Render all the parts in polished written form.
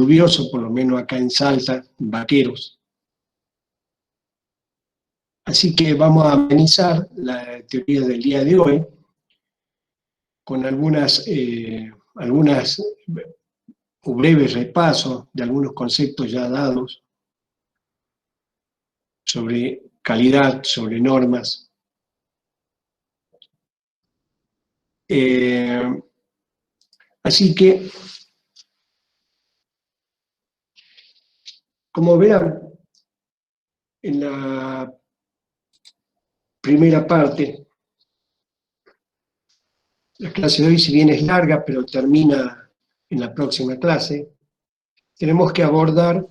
lluvioso, por lo menos acá en Salta, en Vaqueros. Así que vamos a amenizar la teoría del día de hoy con algunos breves repasos de algunos conceptos ya dados sobre calidad, sobre normas. Así que, como verán, en la primera parte, la clase de hoy, si bien es larga, pero termina en la próxima clase, tenemos que abordar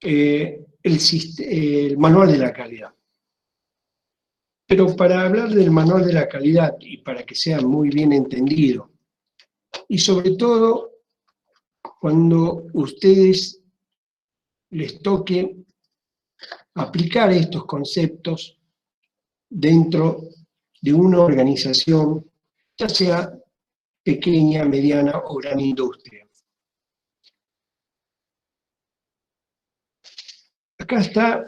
el manual de la calidad. Pero para hablar del manual de la calidad y para que sea muy bien entendido, y sobre todo cuando ustedes les toque aplicar estos conceptos dentro de una organización, ya sea pequeña, mediana o gran industria. Acá está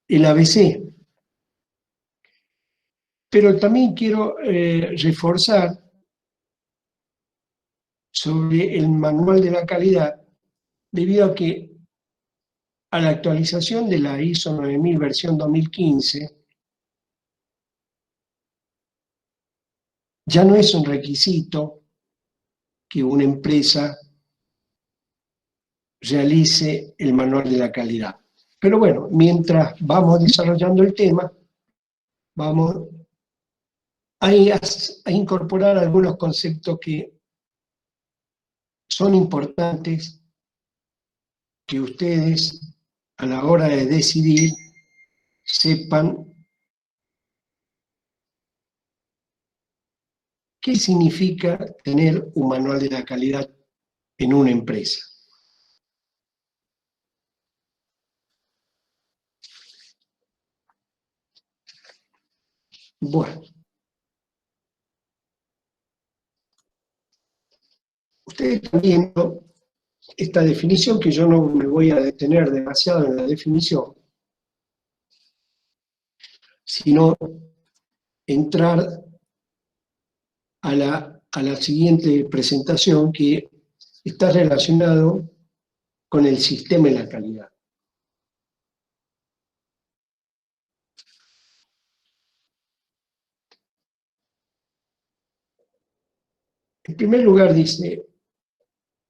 el ABC, pero también quiero reforzar sobre el manual de la calidad, debido a que a la actualización de la ISO 9000 versión 2015, ya no es un requisito que una empresa realice el manual de la calidad. Pero bueno, mientras vamos desarrollando el tema, vamos a incorporar algunos conceptos que son importantes que ustedes, a la hora de decidir, sepan qué significa tener un manual de la calidad en una empresa. Bueno, ustedes están viendo esta definición, que yo no me voy a detener demasiado en la definición, sino entrar a la siguiente presentación, que está relacionado con el sistema de la calidad. En primer lugar dice,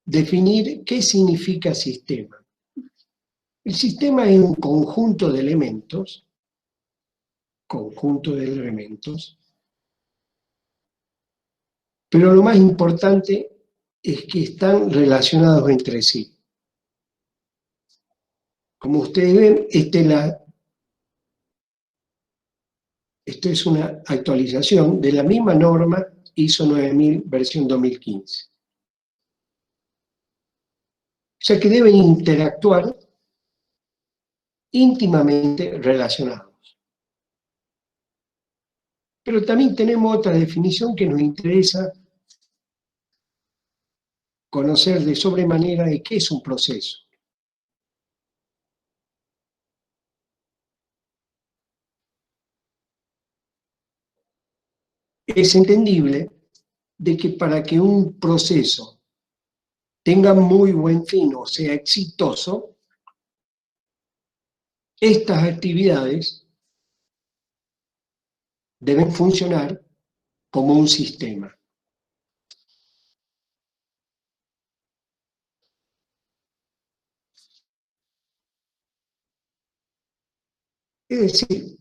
definir qué significa sistema. El sistema es un conjunto de elementos, pero lo más importante es que están relacionados entre sí. Como ustedes ven, esto es una actualización de la misma norma ISO 9000 versión 2015. O sea que deben interactuar íntimamente relacionados. Pero también tenemos otra definición que nos interesa conocer de sobremanera de qué es un proceso. Es entendible de que para que un proceso tenga muy buen fin o sea exitoso, estas actividades deben funcionar como un sistema. Es decir,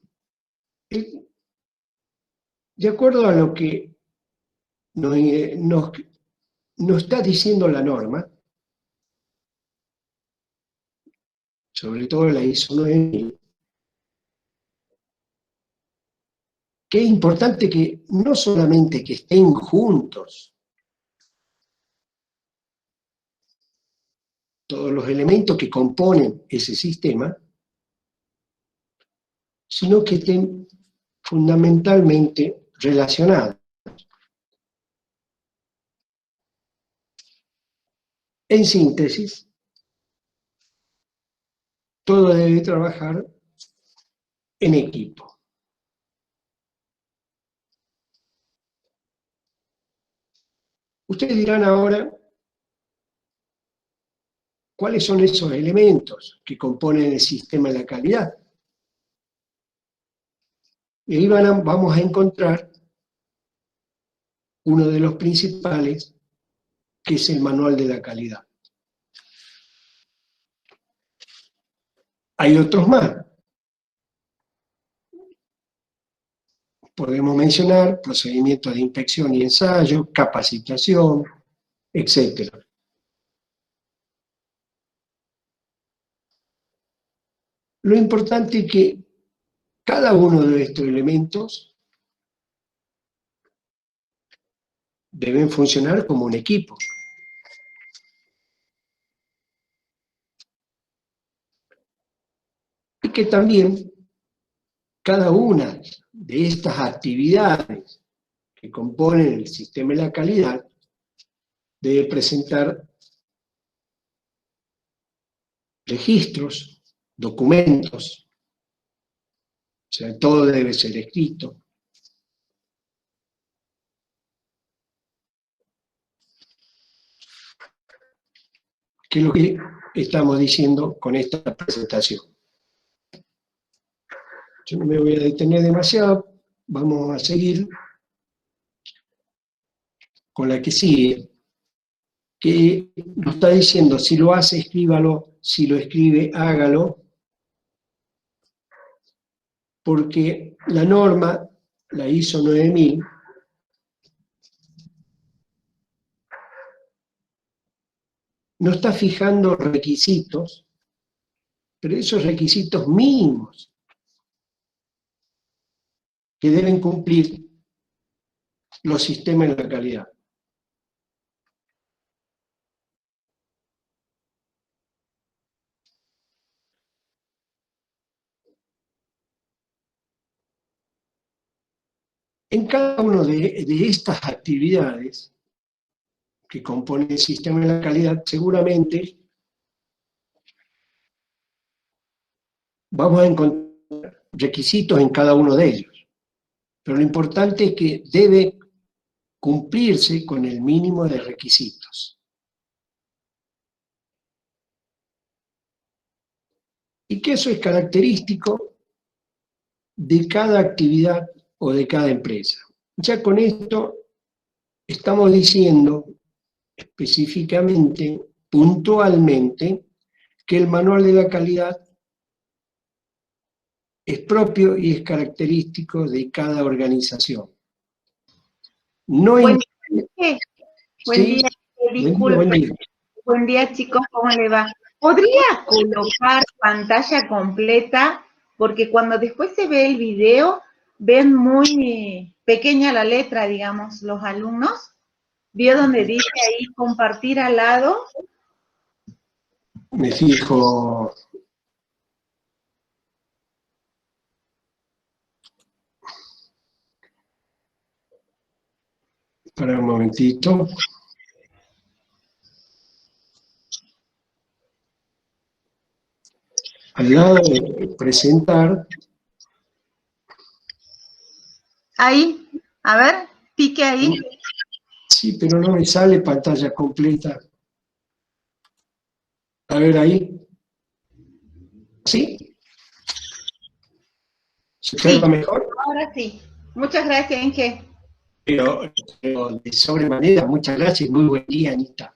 de acuerdo a lo que nos está diciendo la norma, sobre todo la ISO 9000, que es importante que no solamente que estén juntos todos los elementos que componen ese sistema, sino que estén fundamentalmente relacionados. En síntesis, todo debe trabajar en equipo. Ustedes dirán ahora, ¿cuáles son esos elementos que componen el sistema de la calidad? Y ahí vamos a encontrar uno de los principales, que es el manual de la calidad. Hay otros más. Podemos mencionar procedimientos de inspección y ensayo, capacitación, etc. Lo importante es que cada uno de estos elementos deben funcionar como un equipo. Y que también cada una de estas actividades que componen el sistema de la calidad debe presentar registros, documentos, o sea, todo debe ser escrito. ¿Qué es lo que estamos diciendo con esta presentación? Yo no me voy a detener demasiado, vamos a seguir con la que sigue, que nos está diciendo, si lo hace, escríbalo, si lo escribe, hágalo, porque la norma, la ISO 9000, no está fijando requisitos, pero esos requisitos mínimos que deben cumplir los sistemas de la calidad. En cada una de estas actividades que componen el sistema de la calidad, seguramente vamos a encontrar requisitos en cada uno de ellos. Pero lo importante es que debe cumplirse con el mínimo de requisitos. Y que eso es característico de cada actividad o de cada empresa. Ya con esto estamos diciendo específicamente, puntualmente, que el manual de la calidad es propio y es característico de cada organización. No buen día, sí, disculpe. Buen día, chicos, ¿cómo le va? ¿Podría colocar pantalla completa? Porque cuando después se ve el video, ven muy pequeña la letra, digamos, los alumnos. ¿Vio donde dice ahí compartir al lado? Me fijo. Para un momentito. Al lado de presentar. Ahí, a ver, pique ahí. Sí, pero no me sale pantalla completa. A ver ahí. ¿Sí? ¿Se observa mejor? Ahora sí. Muchas gracias, Inge. Pero de sobremanera, muchas gracias y muy buen día, Anita.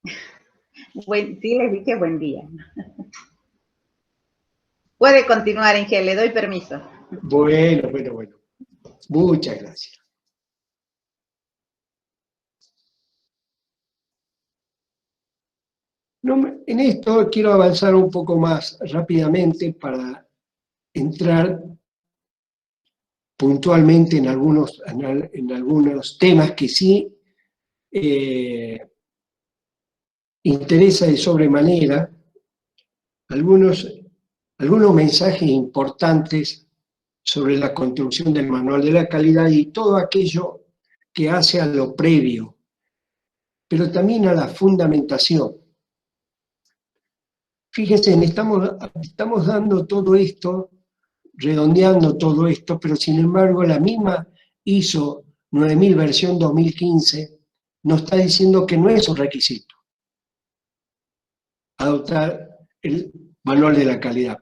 Sí, les dije buen día. Puede continuar, Inge, le doy permiso. Bueno. Muchas gracias. En esto quiero avanzar un poco más rápidamente para entrar puntualmente en algunos temas que sí interesa de sobremanera, algunos mensajes importantes sobre la construcción del manual de la calidad y todo aquello que hace a lo previo, pero también a la fundamentación. Fíjense, estamos dando todo esto, redondeando todo esto, pero sin embargo la misma ISO 9000 versión 2015 nos está diciendo que no es un requisito adoptar el manual de la calidad,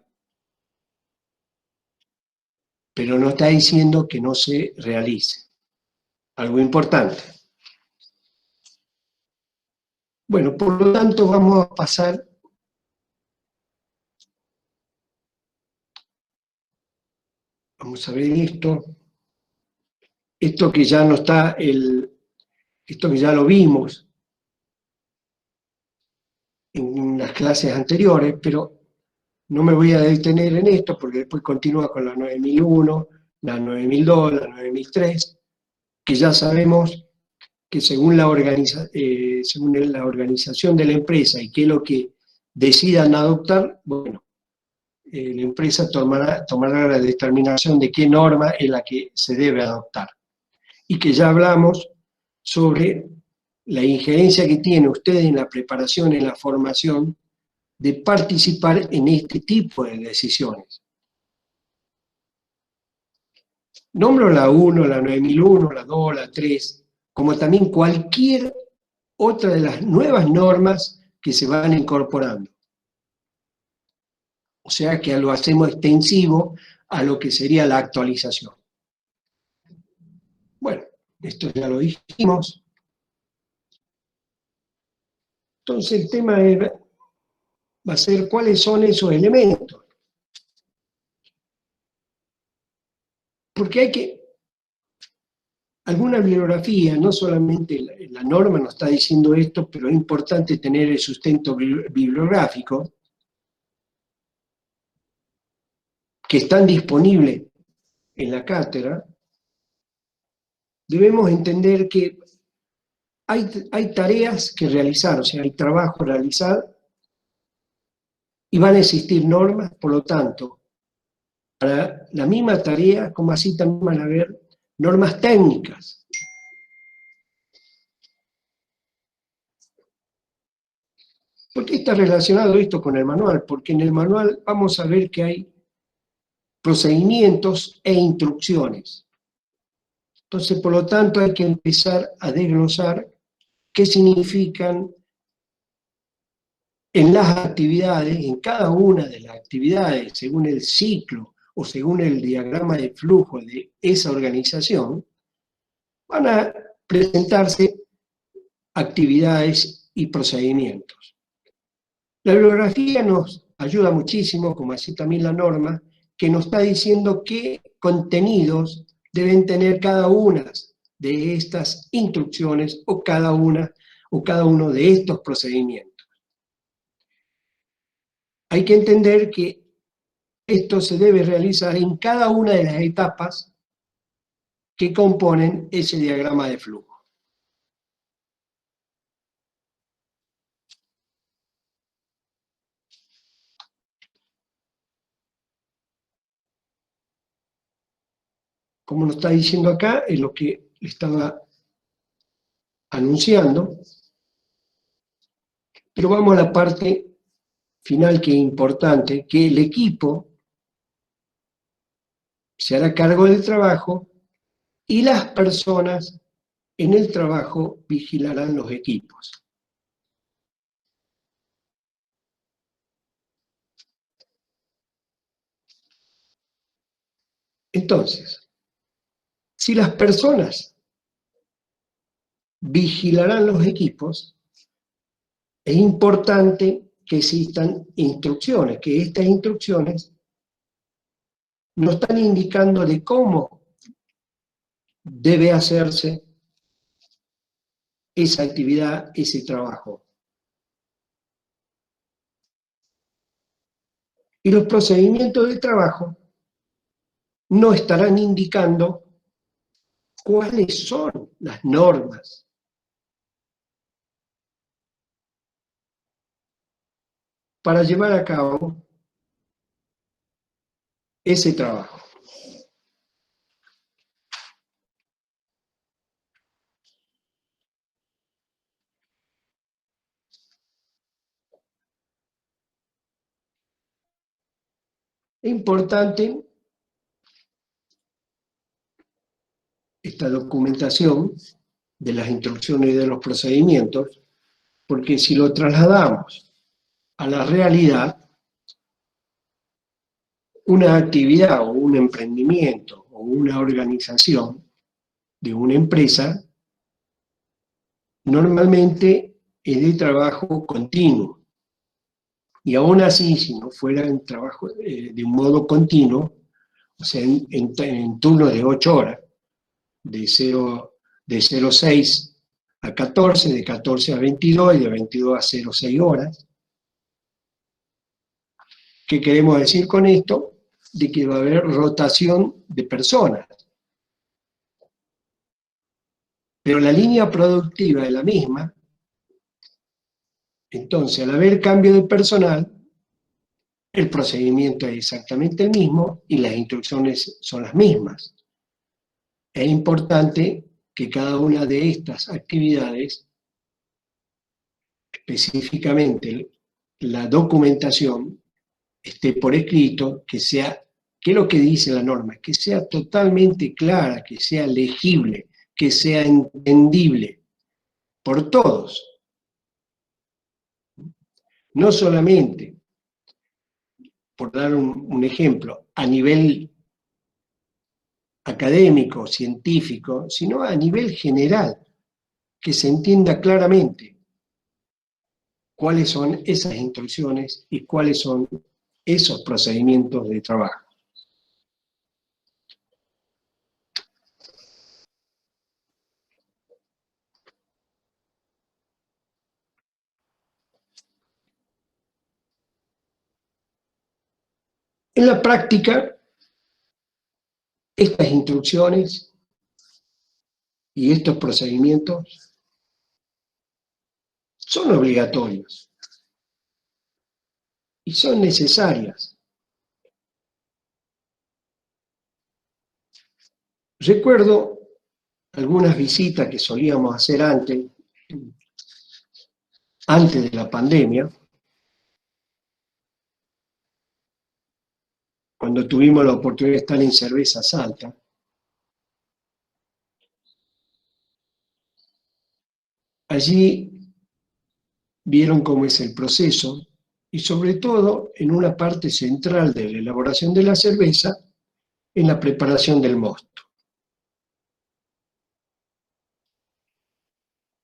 pero no está diciendo que no se realice. Algo importante. Bueno, por lo tanto vamos a pasar vamos a ver esto que ya no está, esto que ya lo vimos en las clases anteriores, pero no me voy a detener en esto porque después continúa con la 9001, la 9002, la 9003, que ya sabemos que según la organización de la empresa y qué es lo que decidan adoptar, bueno, la empresa tomará la determinación de qué norma es la que se debe adoptar. Y que ya hablamos sobre la injerencia que tiene usted en la preparación, en la formación, de participar en este tipo de decisiones. Nombro la 1, la 9001, la 2, la 3, como también cualquier otra de las nuevas normas que se van incorporando. O sea que lo hacemos extensivo a lo que sería la actualización. Bueno, esto ya lo dijimos. Entonces el tema va a ser cuáles son esos elementos. Porque hay que, alguna bibliografía, no solamente la norma nos está diciendo esto, pero es importante tener el sustento bibliográfico, que están disponibles en la cátedra. Debemos entender que hay tareas que realizar, o sea, hay trabajo a realizar, y van a existir normas, por lo tanto, para la misma tarea, como así también van a haber normas técnicas. ¿Por qué está relacionado esto con el manual? Porque en el manual vamos a ver que hay procedimientos e instrucciones. Entonces, por lo tanto, hay que empezar a desglosar qué significan en las actividades, en cada una de las actividades, según el ciclo o según el diagrama de flujo de esa organización, van a presentarse actividades y procedimientos. La bibliografía nos ayuda muchísimo, como así también la norma, que nos está diciendo qué contenidos deben tener cada una de estas instrucciones o cada uno de estos procedimientos. Hay que entender que esto se debe realizar en cada una de las etapas que componen ese diagrama de flujo. Como nos está diciendo acá, es lo que le estaba anunciando, pero vamos a la parte final que es importante, que el equipo se hará cargo del trabajo y las personas en el trabajo vigilarán los equipos. Entonces, si las personas vigilarán los equipos, es importante que existan instrucciones, que estas instrucciones nos están indicando de cómo debe hacerse esa actividad, ese trabajo. Y los procedimientos de trabajo nos estarán indicando cuáles son las normas para llevar a cabo ese trabajo. Es importante esta documentación de las instrucciones y de los procedimientos, porque si lo trasladamos a la realidad, una actividad o un emprendimiento o una organización de una empresa normalmente es de trabajo continuo. Y aún así, si no fuera en trabajo de un modo continuo, o sea, en turnos de 8 horas, de 06 a 14, de 14 a 22 y de 22 a 06 horas. ¿Qué queremos decir con esto? De que va a haber rotación de personas. Pero la línea productiva es la misma. Entonces, al haber cambio de personal, el procedimiento es exactamente el mismo y las instrucciones son las mismas. Es importante que cada una de estas actividades, específicamente la documentación, esté por escrito, que sea, ¿qué es lo que dice la norma? Que sea totalmente clara, que sea legible, que sea entendible por todos. No solamente, por dar un ejemplo, a nivel académico, científico, sino a nivel general, que se entienda claramente cuáles son esas instrucciones y cuáles son esos procedimientos de trabajo. En la práctica, estas instrucciones y estos procedimientos son obligatorios y son necesarias. Recuerdo algunas visitas que solíamos hacer antes de la pandemia, cuando tuvimos la oportunidad de estar en Cerveza Salta. Allí vieron cómo es el proceso y sobre todo en una parte central de la elaboración de la cerveza, en la preparación del mosto.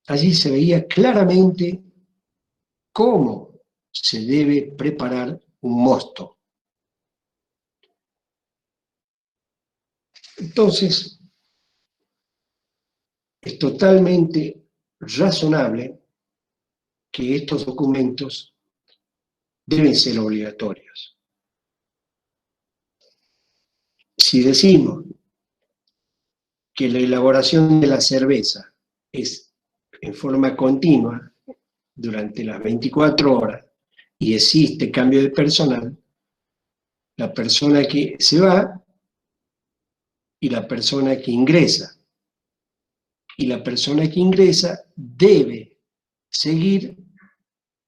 Allí se veía claramente cómo se debe preparar un mosto. Entonces, es totalmente razonable que estos documentos deben ser obligatorios. Si decimos que la elaboración de la cerveza es en forma continua durante las 24 horas y existe cambio de personal, la persona que se va y la persona que ingresa. Y la persona que ingresa debe seguir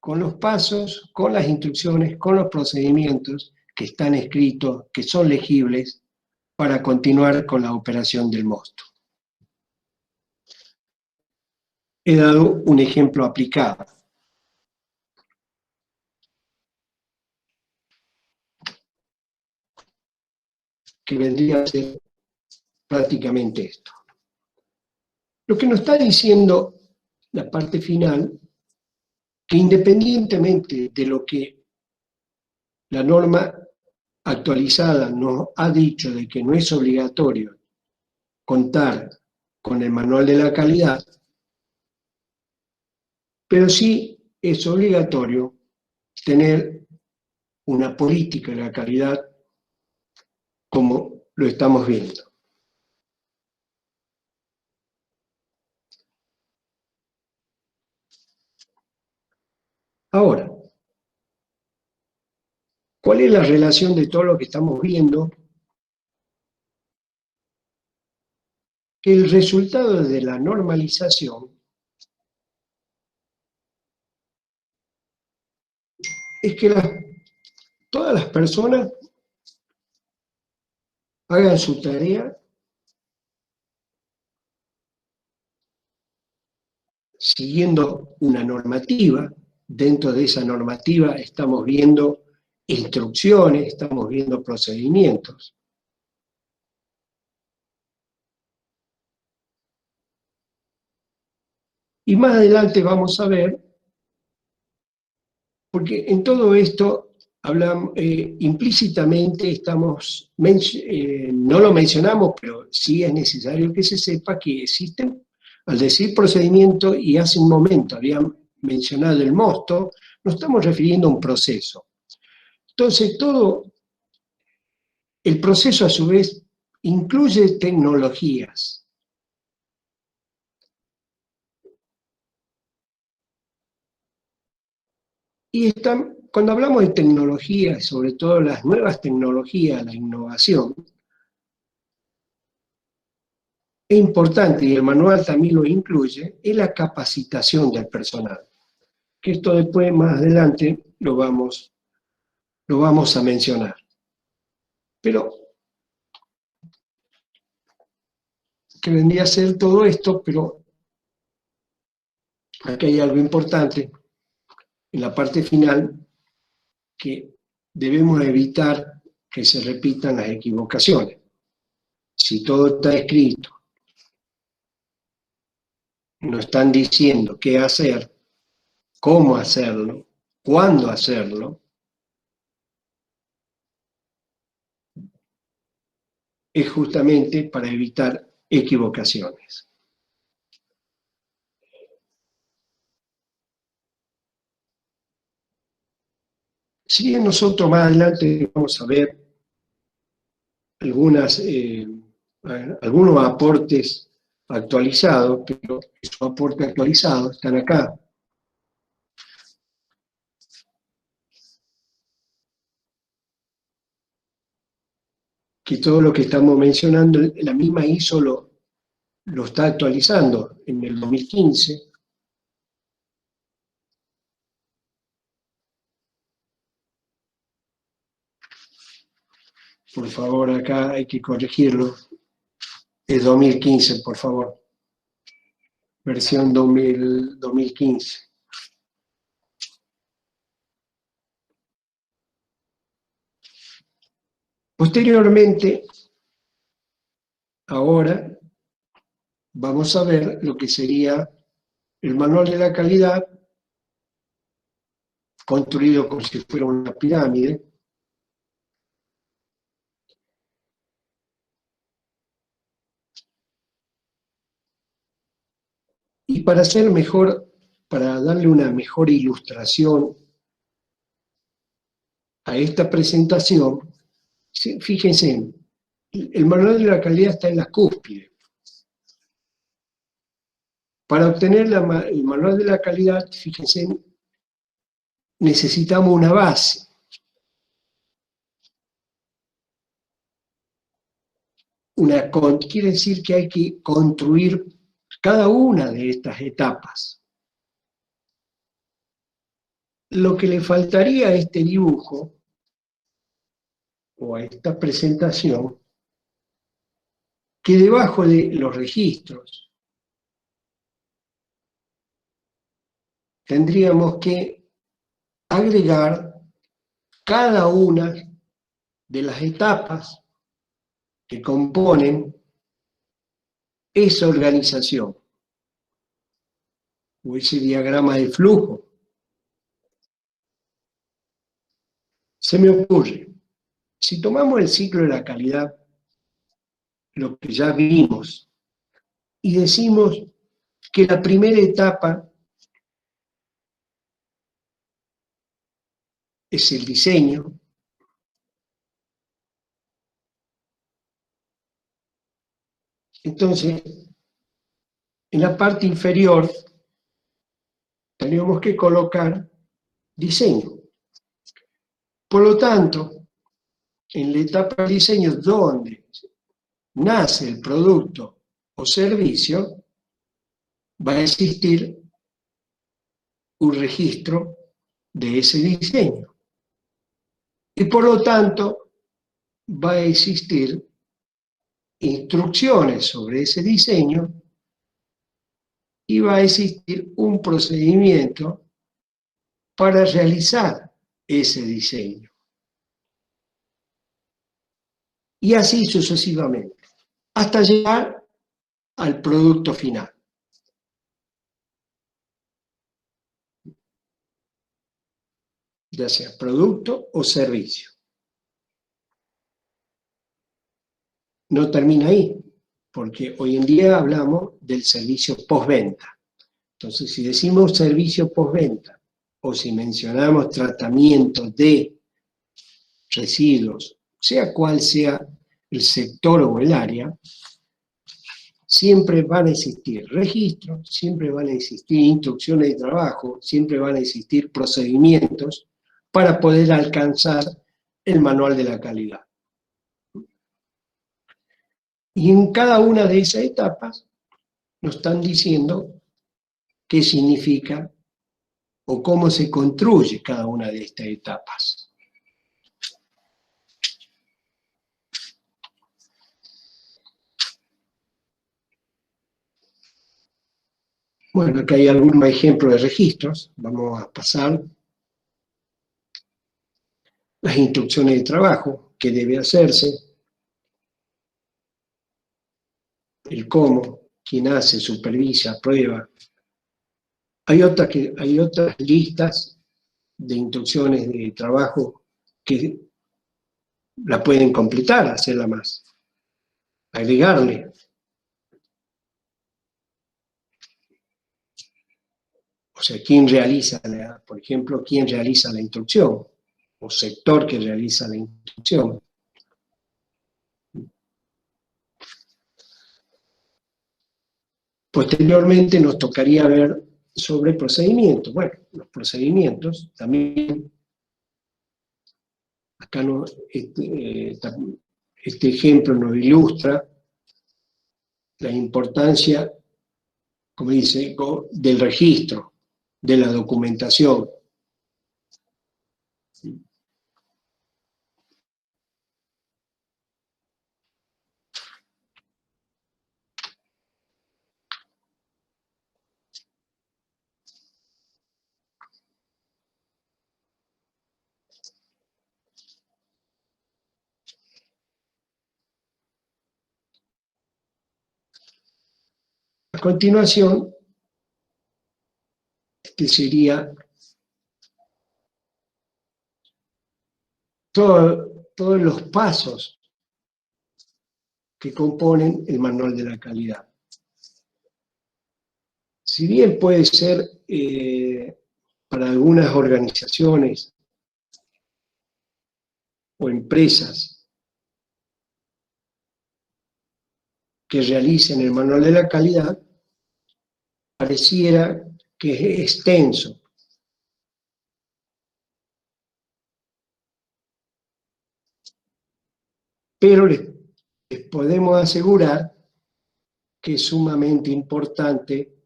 con los pasos, con las instrucciones, con los procedimientos que están escritos, que son legibles, para continuar con la operación del mosto. He dado un ejemplo aplicado. Que vendría a ser prácticamente esto. Lo que nos está diciendo la parte final, que independientemente de lo que la norma actualizada nos ha dicho de que no es obligatorio contar con el manual de la calidad, pero sí es obligatorio tener una política de la calidad como lo estamos viendo. Ahora, ¿cuál es la relación de todo lo que estamos viendo? Que el resultado de la normalización es que todas las personas hagan su tarea siguiendo una normativa. Dentro de esa normativa estamos viendo instrucciones, estamos viendo procedimientos. Y más adelante vamos a ver, porque en todo esto hablamos, implícitamente estamos, no lo mencionamos, pero sí es necesario que se sepa que existen, al decir procedimiento, y hace un momento habían mencionado el mosto, nos estamos refiriendo a un proceso. Entonces, todo el proceso a su vez incluye tecnologías. Y cuando hablamos de tecnología, sobre todo las nuevas tecnologías, la innovación, es importante, y el manual también lo incluye, es la capacitación del personal. Que esto después, más adelante, lo vamos a mencionar. Pero, que vendría a ser todo esto, pero aquí hay algo importante, en la parte final, que debemos evitar que se repitan las equivocaciones. Si todo está escrito, nos están diciendo qué hacer, cómo hacerlo, cuándo hacerlo, es justamente para evitar equivocaciones. Si bien nosotros más adelante vamos a ver algunos aportes actualizados, pero esos aportes actualizados están acá. Que todo lo que estamos mencionando, la misma ISO lo está actualizando en el 2015. Por favor, acá hay que corregirlo. Es 2015, por favor. Versión 2015. Posteriormente, ahora, vamos a ver lo que sería el manual de la calidad, construido como si fuera una pirámide. Y para hacer mejor, para darle una mejor ilustración a esta presentación, fíjense, el manual de la calidad está en la cúspide. Para obtener el manual de la calidad, fíjense, necesitamos una base. Quiere decir que hay que construir cada una de estas etapas. Lo que le faltaría a este dibujo, o a esta presentación, que debajo de los registros tendríamos que agregar cada una de las etapas que componen esa organización, o ese diagrama de flujo. Se me ocurre, si tomamos el ciclo de la calidad, lo que ya vimos, y decimos que la primera etapa es el diseño, entonces, en la parte inferior tenemos que colocar diseño. Por lo tanto, en la etapa de diseño donde nace el producto o servicio, va a existir un registro de ese diseño. Y por lo tanto, va a existir instrucciones sobre ese diseño y va a existir un procedimiento para realizar ese diseño. Y así sucesivamente, hasta llegar al producto final. Ya sea producto o servicio. No termina ahí, porque hoy en día hablamos del servicio postventa. Entonces, si decimos servicio postventa, o si mencionamos tratamiento de residuos, sea cual sea el sector o el área, siempre van a existir registros, siempre van a existir instrucciones de trabajo, siempre van a existir procedimientos para poder alcanzar el manual de la calidad. Y en cada una de esas etapas nos están diciendo qué significa o cómo se construye cada una de estas etapas. Bueno, acá hay algunos ejemplos de registros. Vamos a pasar las instrucciones de trabajo, qué debe hacerse, el cómo, quién hace, supervisa, prueba. Hay otras listas de instrucciones de trabajo que la pueden completar, hacerla más, agregarle. O sea, quién realiza, por ejemplo, quién realiza la instrucción, o sector que realiza la instrucción. Posteriormente nos tocaría ver sobre procedimientos. Bueno, los procedimientos también, acá no, este ejemplo nos ilustra la importancia, como dice, del registro, de la documentación. A continuación, este sería todos los pasos que componen el manual de la calidad. Si bien puede ser para algunas organizaciones o empresas que realicen el manual de la calidad, pareciera que es extenso. Pero les podemos asegurar que es sumamente importante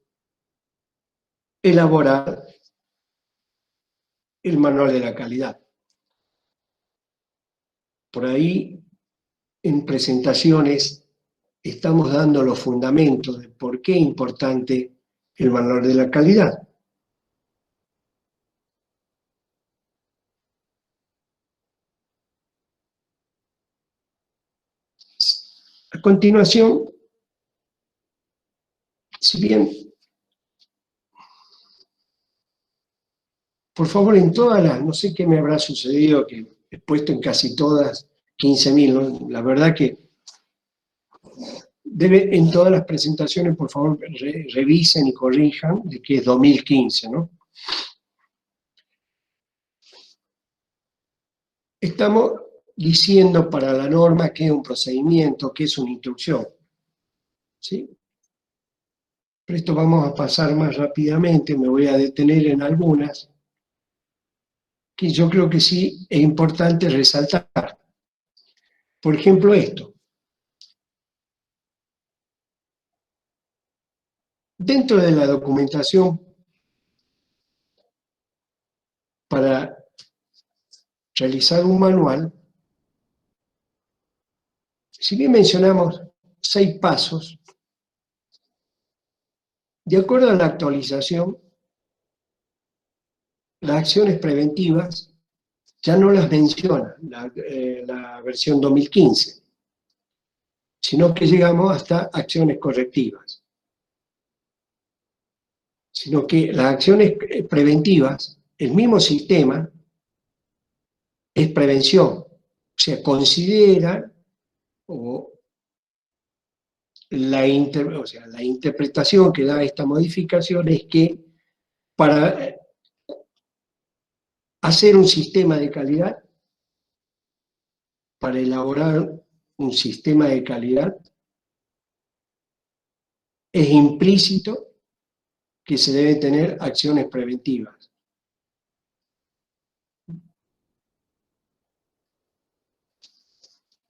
elaborar el manual de la calidad. Por ahí, en presentaciones, estamos dando los fundamentos de por qué es importante el manual de la calidad. A continuación, si bien, por favor, en todas las, no sé qué me habrá sucedido, que he puesto en casi todas 15.000, ¿no? La verdad que en todas las presentaciones, por favor, revisen y corrijan de que es 2015, ¿no? Estamos diciendo para la norma qué es un procedimiento, qué es una instrucción, ¿sí? Pero esto vamos a pasar más rápidamente, me voy a detener en algunas, que yo creo que sí es importante resaltar. Por ejemplo, esto. Dentro de la documentación para realizar un manual, si bien mencionamos 6 pasos. De acuerdo a la actualización, las acciones preventivas ya no las menciona la versión 2015, sino que llegamos hasta acciones correctivas. Sino que las acciones preventivas, el mismo sistema, es prevención. O sea, considera la interpretación que da esta modificación es que para hacer un sistema de calidad, para elaborar un sistema de calidad, es implícito que se deben tener acciones preventivas.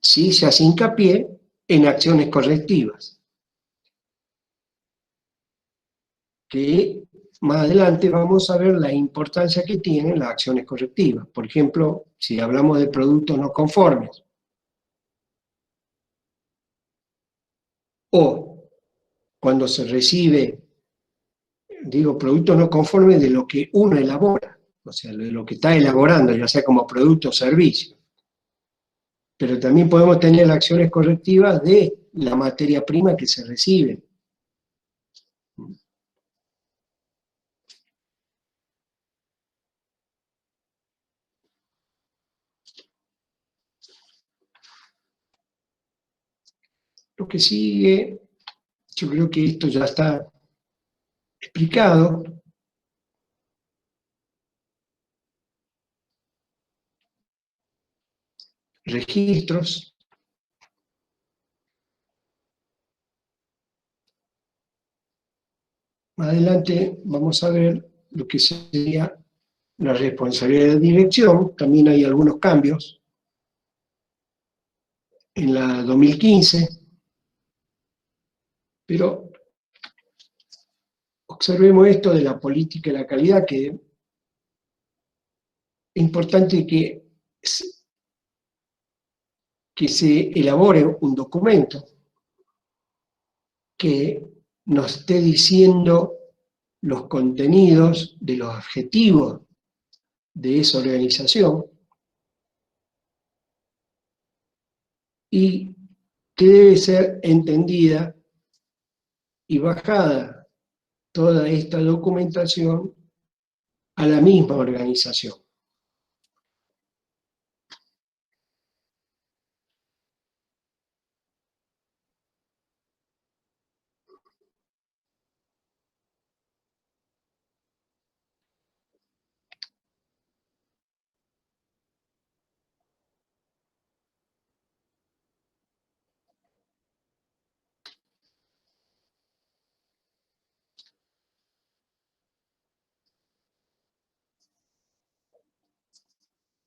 Sí, se hace hincapié en acciones correctivas, que más adelante vamos a ver la importancia que tienen las acciones correctivas. Por ejemplo, si hablamos de productos no conformes, o cuando se recibe, digo, productos no conformes de lo que uno elabora, o sea, de lo que está elaborando, ya sea como producto o servicio. Pero también podemos tener acciones correctivas de la materia prima que se recibe. Lo que sigue, yo creo que esto ya está explicado. Registros. Más adelante vamos a ver lo que sería la responsabilidad de dirección. También hay algunos cambios en la 2015, pero observemos esto de la política de la calidad, que es importante que se elabore un documento que nos esté diciendo los contenidos de los objetivos de esa organización y que debe ser entendida y bajada toda esta documentación a la misma organización.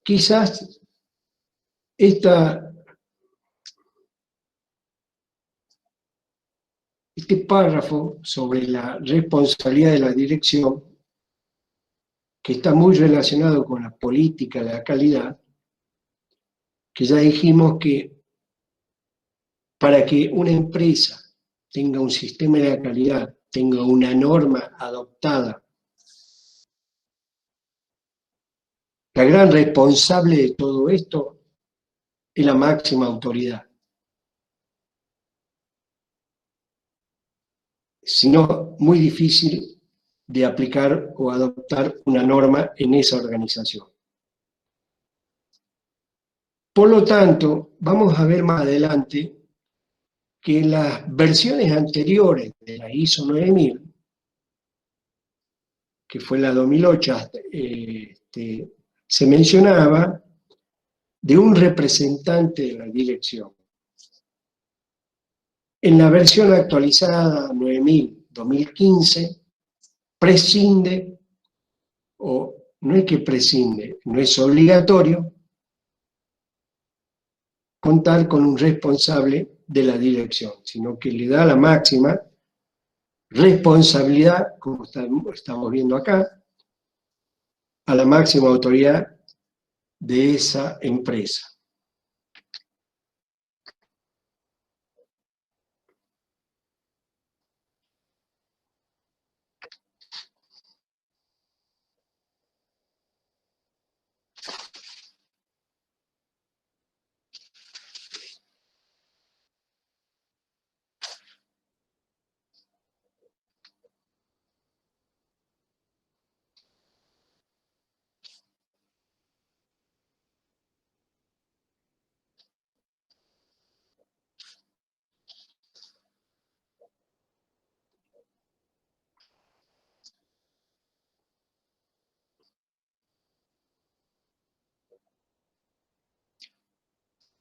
Quizás este párrafo sobre la responsabilidad de la dirección, que está muy relacionado con la política de la calidad, que ya dijimos que para que una empresa tenga un sistema de calidad, tenga una norma adoptada, la gran responsable de todo esto es la máxima autoridad. Si no, muy difícil de aplicar o adoptar una norma en esa organización. Por lo tanto, vamos a ver más adelante que en las versiones anteriores de la ISO 9000, que fue la 2008, se mencionaba de un representante de la dirección. En la versión actualizada 9000-2015, prescinde, o no es que prescinde, no es obligatorio contar con un responsable de la dirección, sino que le da la máxima responsabilidad, como estamos viendo acá, a la máxima autoridad de esa empresa.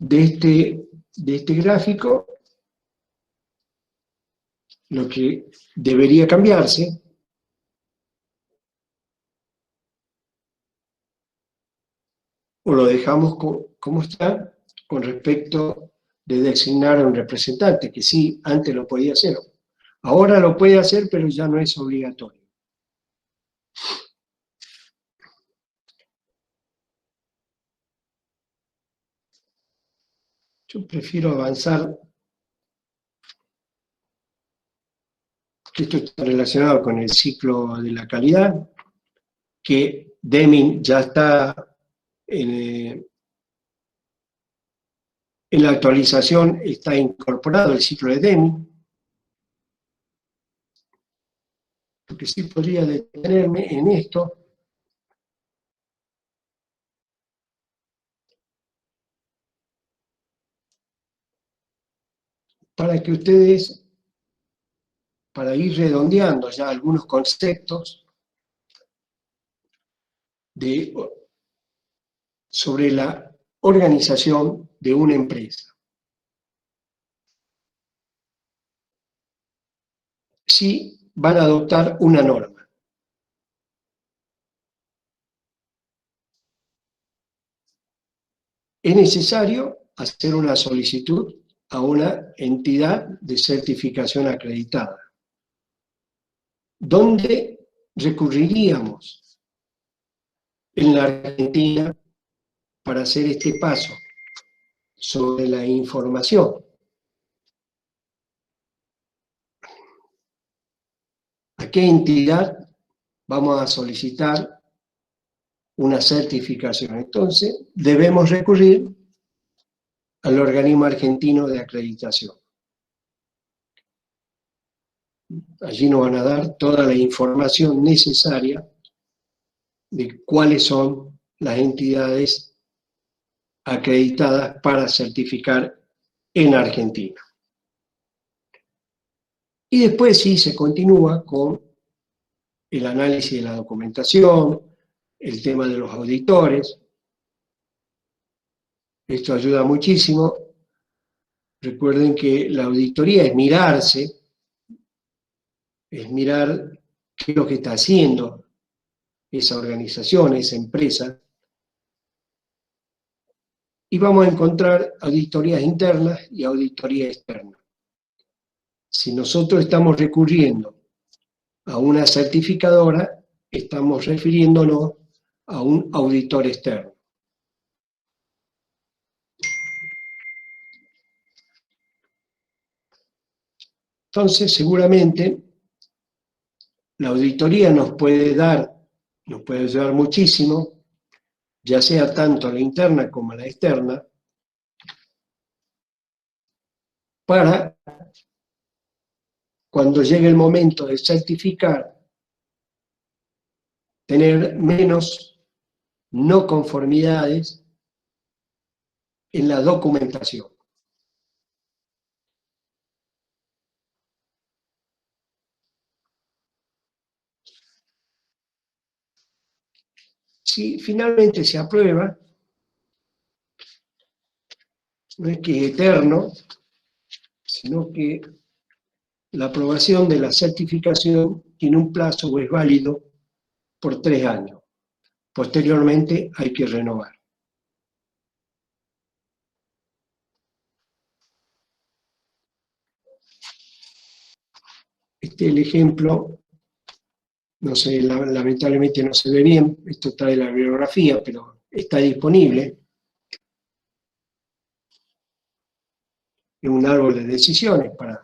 de este gráfico, lo que debería cambiarse o lo dejamos como está con respecto de designar a un representante, que sí, antes lo podía hacer. Ahora lo puede hacer, pero ya no es obligatorio. Yo prefiero avanzar, que esto está relacionado con el ciclo de la calidad, que Deming ya está en la actualización, está incorporado el ciclo de Deming. Lo que sí podría detenerme en esto, para que ustedes, para ir redondeando ya algunos conceptos sobre la organización de una empresa. Si van a adoptar una norma. Es necesario hacer una solicitud a una entidad de certificación acreditada. ¿Dónde recurriríamos en la Argentina para hacer este paso sobre la información? ¿A qué entidad vamos a solicitar una certificación? Entonces, debemos recurrir al organismo argentino de acreditación. Allí nos van a dar toda la información necesaria de cuáles son las entidades acreditadas para certificar en Argentina. Y después sí se continúa con el análisis de la documentación, el tema de los auditores. Esto ayuda muchísimo. Recuerden que la auditoría es mirarse, es mirar qué es lo que está haciendo esa organización, esa empresa, y vamos a encontrar auditorías internas y auditoría externa. Si nosotros estamos recurriendo a una certificadora, estamos refiriéndonos a un auditor externo. Entonces, seguramente, la auditoría nos puede ayudar muchísimo, ya sea tanto a la interna como a la externa, para cuando llegue el momento de certificar, tener menos no conformidades en la documentación. Si finalmente se aprueba, no es que es eterno, sino que la aprobación de la certificación tiene un plazo o es válido por 3 años. Posteriormente hay que renovar. Este es el ejemplo, no sé, lamentablemente no se ve bien, esto está de la bibliografía, pero está disponible. Es un árbol de decisiones para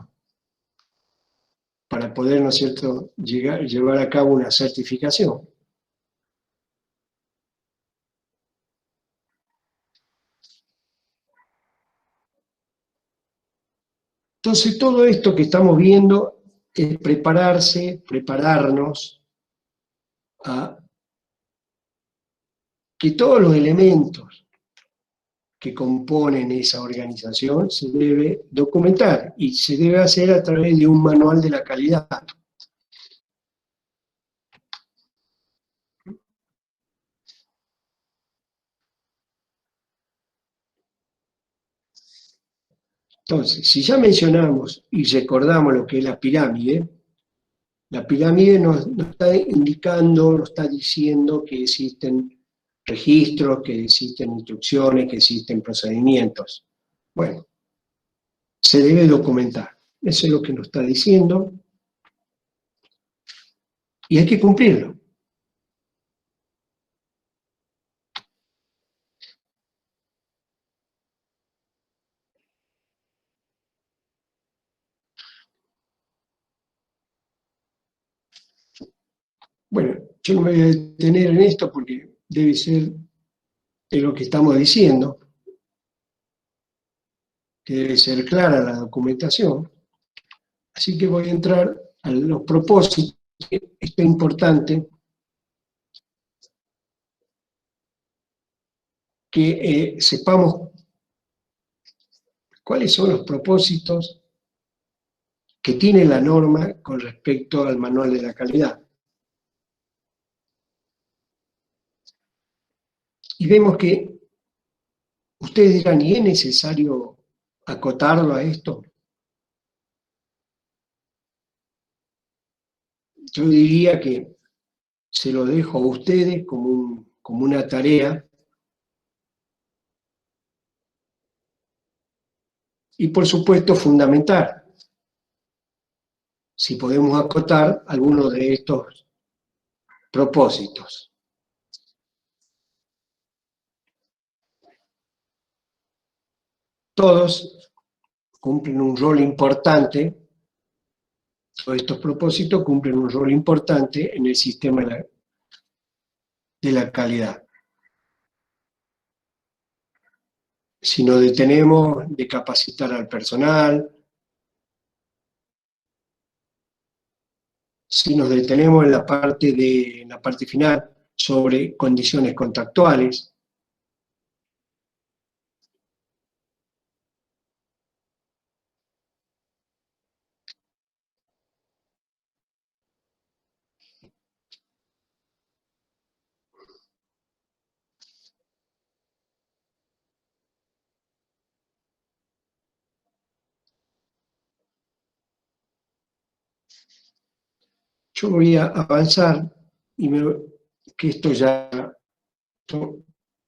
poder, ¿no es cierto?, llevar a cabo una certificación. Entonces, todo esto que estamos viendo es prepararnos a que todos los elementos que componen esa organización se debe documentar y se debe hacer a través de un manual de la calidad. Entonces, si ya mencionamos y recordamos lo que es la pirámide nos está indicando, nos está diciendo que existen registros, que existen instrucciones, que existen procedimientos. Bueno, se debe documentar. Eso es lo que nos está diciendo y hay que cumplirlo. Bueno, yo no me voy a detener en esto porque debe ser de lo que estamos diciendo, que debe ser clara la documentación. Así que voy a entrar a los propósitos. Esto es importante que sepamos cuáles son los propósitos que tiene la norma con respecto al manual de la calidad. Y vemos que ustedes dirán, ¿y es necesario acotarlo a esto? Yo diría que se lo dejo a ustedes como una tarea y por supuesto fundamentar si podemos acotar algunos de estos propósitos. Todos cumplen un rol importante, todos estos propósitos cumplen un rol importante en el sistema de la calidad. Si nos detenemos de capacitar al personal, si nos detenemos en la parte final sobre condiciones contractuales, yo voy a avanzar y que esto ya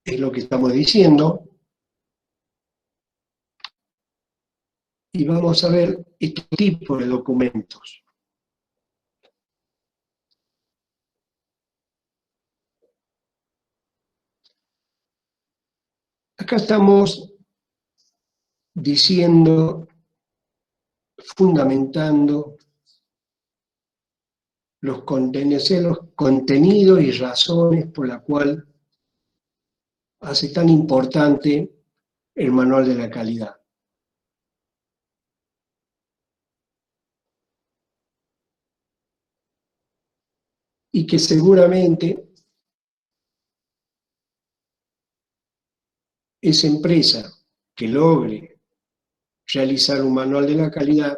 es lo que estamos diciendo, y vamos a ver este tipo de documentos. Acá estamos diciendo, fundamentando los contenidos y razones por la cual hace tan importante el manual de la calidad. Y que seguramente esa empresa que logre realizar un manual de la calidad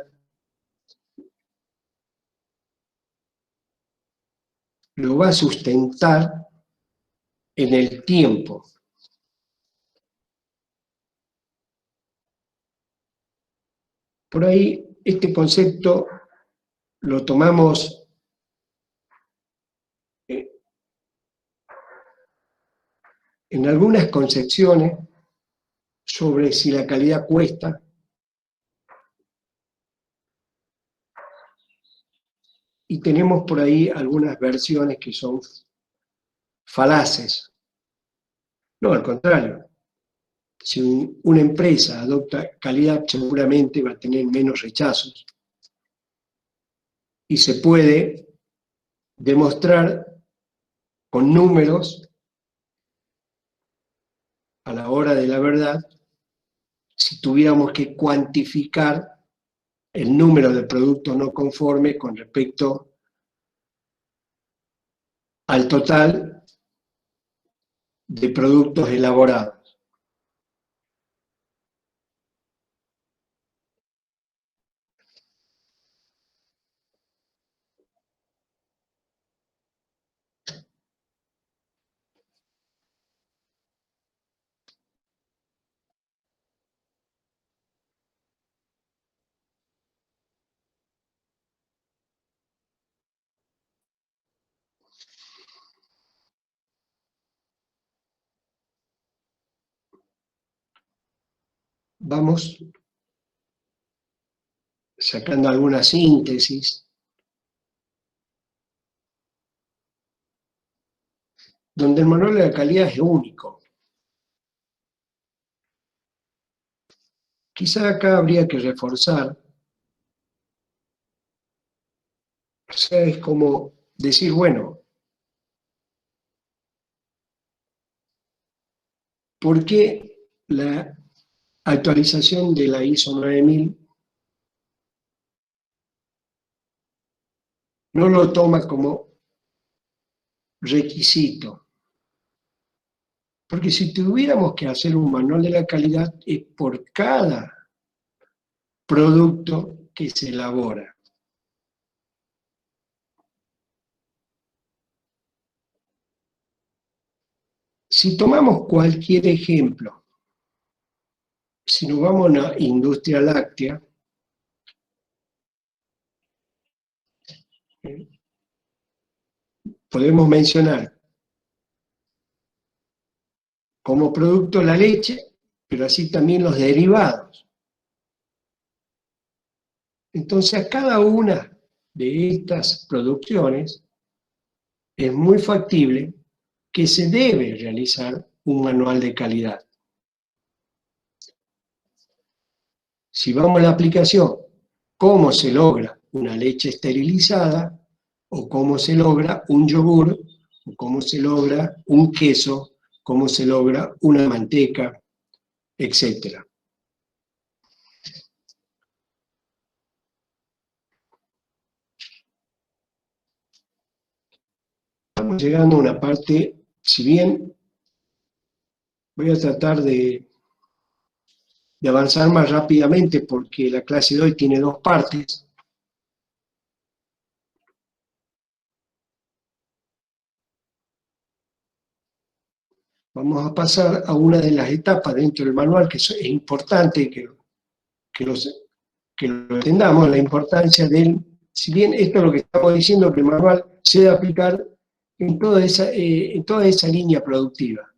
lo va a sustentar en el tiempo. Por ahí este concepto lo tomamos en algunas concepciones sobre si la calidad cuesta, y tenemos por ahí algunas versiones que son falaces. No, al contrario. Si una empresa adopta calidad, seguramente va a tener menos rechazos. Y se puede demostrar con números a la hora de la verdad, si tuviéramos que cuantificar el número de productos no conformes con respecto al total de productos elaborados. vamos sacando alguna síntesis, donde el manual de la calidad es único. Quizá acá habría que reforzar, o sea, es como decir, bueno, ¿por qué la actualización de la ISO 9000 no lo toma como requisito? Porque si tuviéramos que hacer un manual de la calidad, es por cada producto que se elabora. Si tomamos cualquier ejemplo, si nos vamos a la industria láctea, podemos mencionar como producto la leche, pero así también los derivados. Entonces, a cada una de estas producciones es muy factible que se debe realizar un manual de calidad. Si vamos a la aplicación, ¿cómo se logra una leche esterilizada? ¿O cómo se logra un yogur? ¿O cómo se logra un queso? ¿Cómo se logra una manteca? Etcétera. Estamos llegando a una parte, si bien voy a tratar de avanzar más rápidamente porque la clase de hoy tiene dos partes. Vamos a pasar a una de las etapas dentro del manual que es importante que lo entendamos, la importancia del, si bien esto es lo que estamos diciendo, que el manual se debe aplicar en toda esa línea productiva.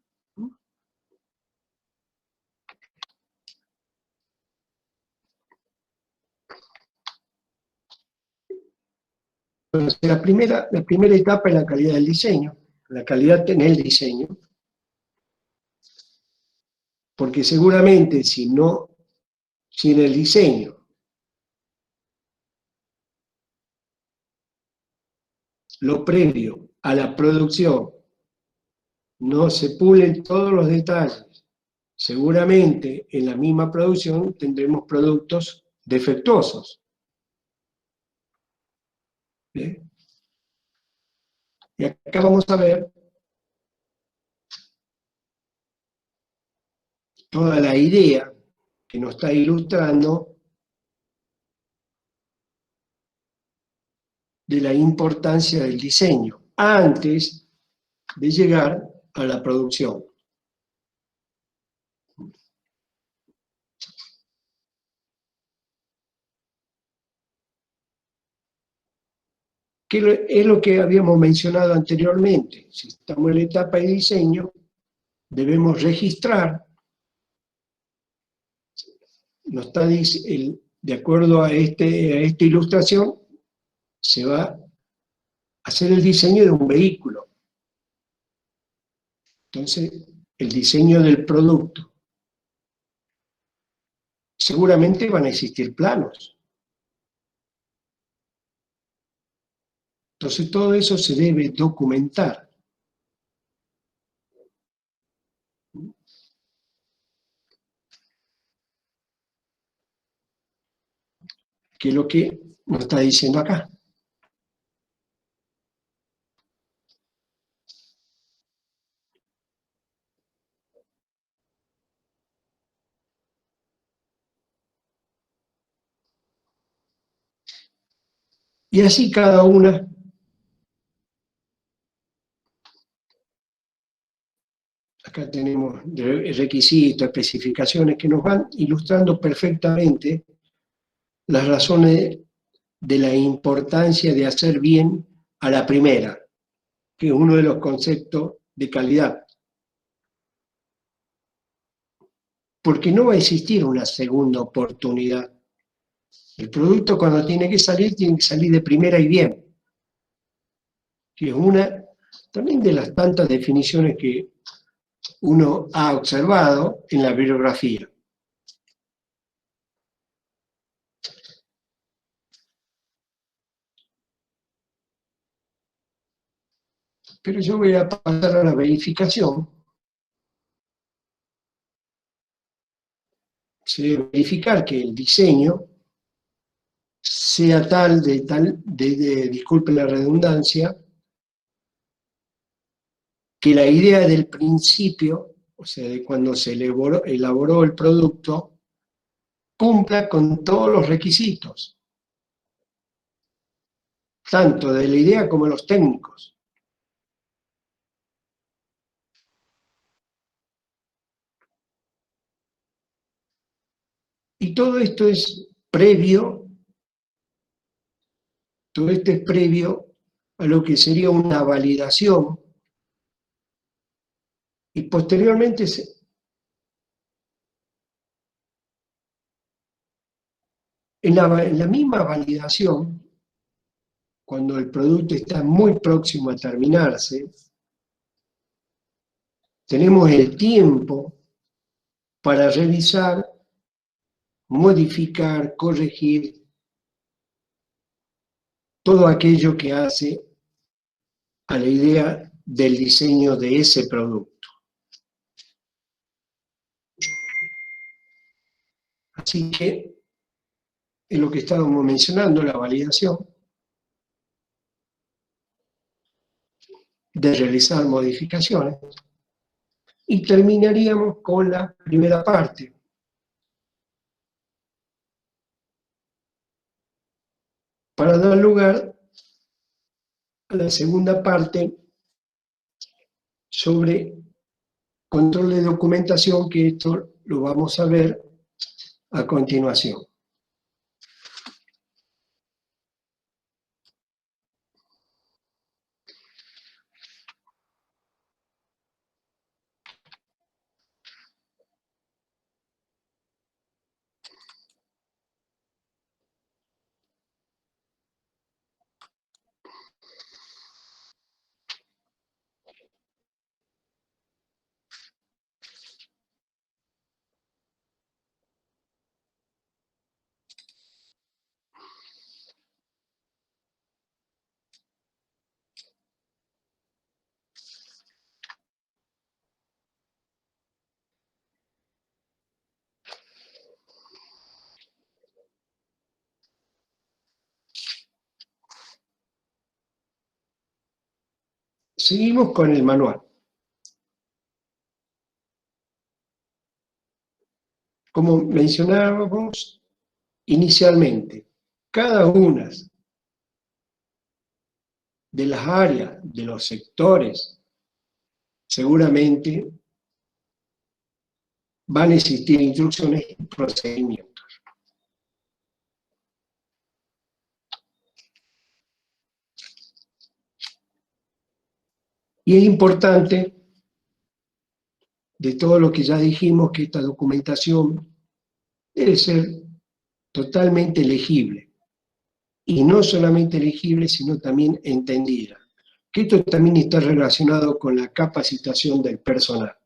Entonces, la primera etapa es la calidad del diseño, la calidad en el diseño, porque seguramente si en el diseño lo previo a la producción no se pulen todos los detalles, seguramente en la misma producción tendremos productos defectuosos. ¿Bien? Y acá vamos a ver toda la idea que nos está ilustrando de la importancia del diseño antes de llegar a la producción. ¿Qué es lo que habíamos mencionado anteriormente? Si estamos en la etapa de diseño, debemos registrar, de acuerdo a esta ilustración, se va a hacer el diseño de un vehículo. Entonces, el diseño del producto. Seguramente van a existir planos. Entonces, todo eso se debe documentar. Que es lo que nos está diciendo acá. Y así cada una acá tenemos requisitos, especificaciones que nos van ilustrando perfectamente las razones de la importancia de hacer bien a la primera, que es uno de los conceptos de calidad. porque no va a existir una segunda oportunidad. El producto cuando tiene que salir de primera y bien, que es una también de las tantas definiciones que uno ha observado en la bibliografía. Pero yo voy a pasar a la verificación. Se debe verificar que el diseño sea disculpe la redundancia, que la idea del principio, o sea, de cuando se elaboró el producto, cumpla con todos los requisitos, tanto de la idea como de los técnicos. Y todo esto es previo a lo que sería una validación y posteriormente en la misma validación, cuando el producto está muy próximo a terminarse, tenemos el tiempo para revisar, modificar, corregir todo aquello que hace a la idea del diseño de ese producto. Así que, en lo que estábamos mencionando, la validación, de realizar modificaciones, y terminaríamos con la primera parte. Para dar lugar a la segunda parte sobre control de documentación, que esto lo vamos a ver a continuación. Seguimos con el manual. Como mencionábamos inicialmente, cada una de las áreas, de los sectores, seguramente van a existir instrucciones y procedimientos. Y es importante, de todo lo que ya dijimos, que esta documentación debe ser totalmente legible. Y no solamente legible, sino también entendida. Que esto también está relacionado con la capacitación del personal.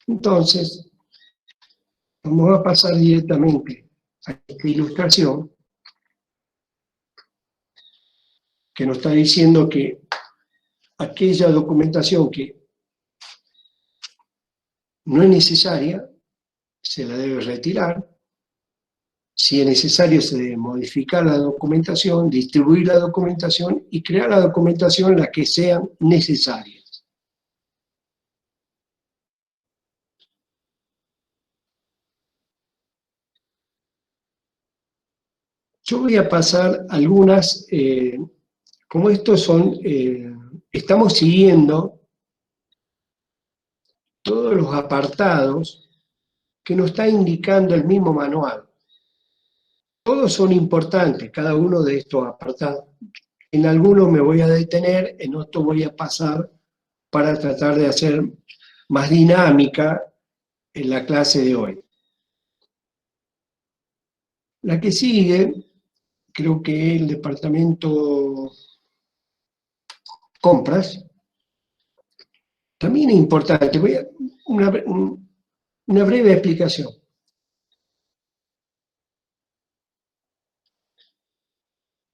Entonces, vamos a pasar directamente a esta ilustración que nos está diciendo que aquella documentación que no es necesaria, se la debe retirar. Si es necesario, se debe modificar la documentación, distribuir la documentación y crear la documentación la que sean necesarias. Yo voy a pasar algunas, como estos son, estamos siguiendo todos los apartados que nos está indicando el mismo manual. Todos son importantes, cada uno de estos apartados. En algunos me voy a detener, en otros voy a pasar para tratar de hacer más dinámica en la clase de hoy. La que sigue, creo que es el departamento compras, también es importante. Voy a una breve explicación.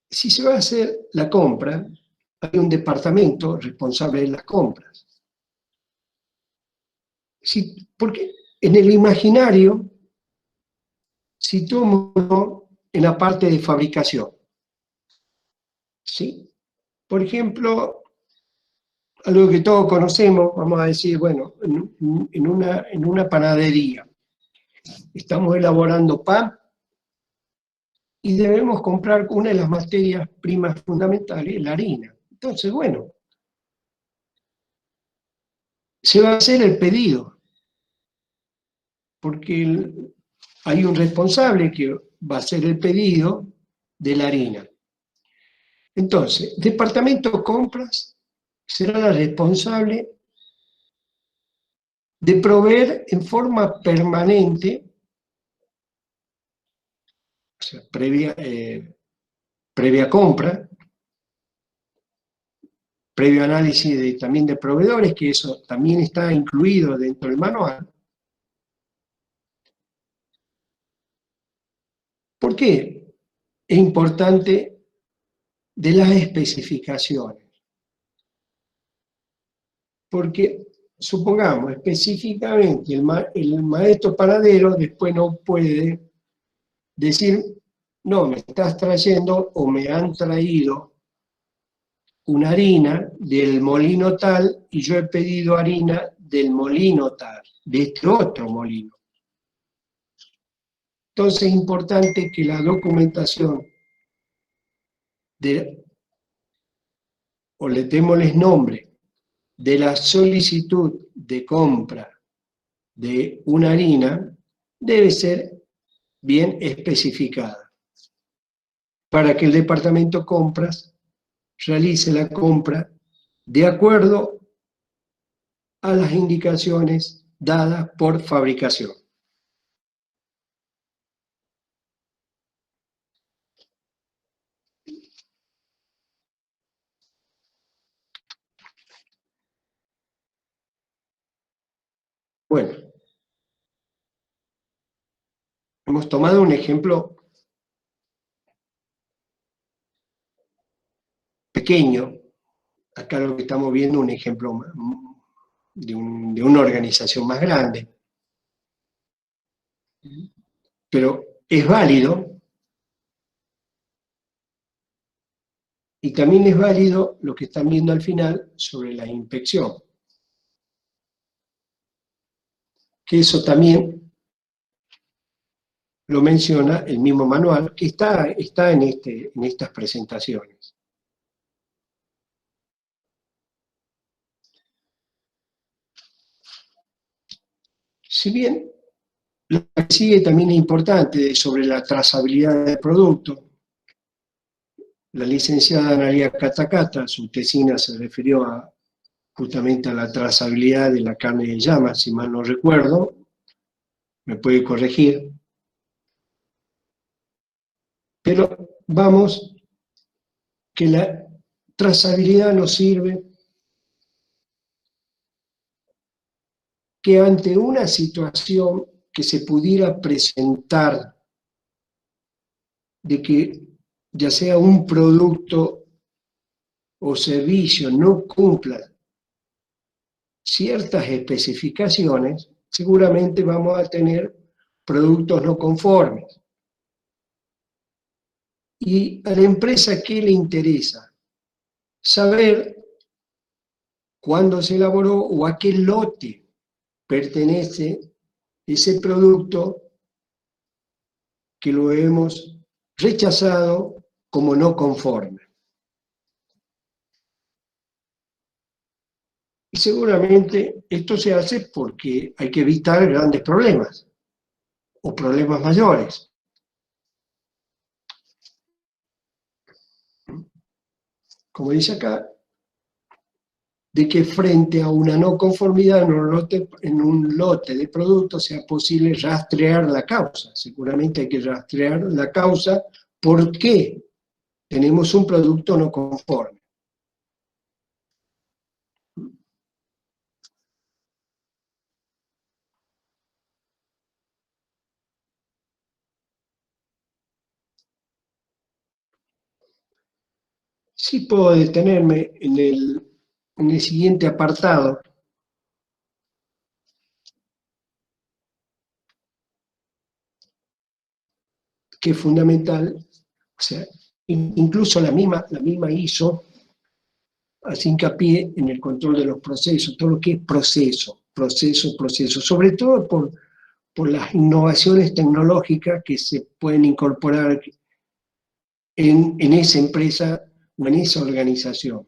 Si se va a hacer la compra, hay un departamento responsable de las compras. Porque en el imaginario situémonos en la parte de fabricación. ¿Sí? Por ejemplo, algo que todos conocemos, vamos a decir, bueno, en una panadería. Estamos elaborando pan y debemos comprar una de las materias primas fundamentales, la harina. Entonces, bueno, se va a hacer el pedido, porque hay un responsable que va a hacer el pedido de la harina. Entonces, Departamento Compras será la responsable de proveer en forma permanente, o sea, previa compra, previo análisis también de proveedores, que eso también está incluido dentro del manual. ¿Por qué es importante de las especificaciones? Porque, supongamos, específicamente el maestro panadero después no puede decir, no, me estás trayendo o me han traído una harina del molino tal y yo he pedido harina del molino tal, de este otro molino. Entonces es importante que la documentación o le démosles nombre, de la solicitud de compra de una harina, debe ser bien especificada, para que el departamento compras realice la compra de acuerdo a las indicaciones dadas por fabricación. Bueno, hemos tomado un ejemplo pequeño. Acá lo que estamos viendo es un ejemplo de una organización más grande. Pero es válido, y también es válido lo que están viendo al final sobre la inspección. Que eso también lo menciona el mismo manual, que está en estas presentaciones. Si bien lo que sigue también es importante sobre la trazabilidad del producto, la licenciada Analia Catacata, su tesina se refirió justamente a la trazabilidad de la carne de llama, si mal no recuerdo, me puede corregir. Pero vamos, que la trazabilidad nos sirve que ante una situación que se pudiera presentar de que ya sea un producto o servicio no cumpla ciertas especificaciones, seguramente vamos a tener productos no conformes. Y a la empresa, ¿qué le interesa? Saber cuándo se elaboró o a qué lote pertenece ese producto que lo hemos rechazado como no conforme. Y seguramente esto se hace porque hay que evitar grandes problemas o problemas mayores. Como dice acá, de que frente a una no conformidad en un lote de productos sea posible rastrear la causa. Seguramente hay que rastrear la causa, ¿por qué tenemos un producto no conforme? Sí puedo detenerme en el siguiente apartado, que es fundamental. O sea, incluso la misma ISO hace hincapié en el control de los procesos, todo lo que es proceso, sobre todo por las innovaciones tecnológicas que se pueden incorporar en esa empresa o en esa organización.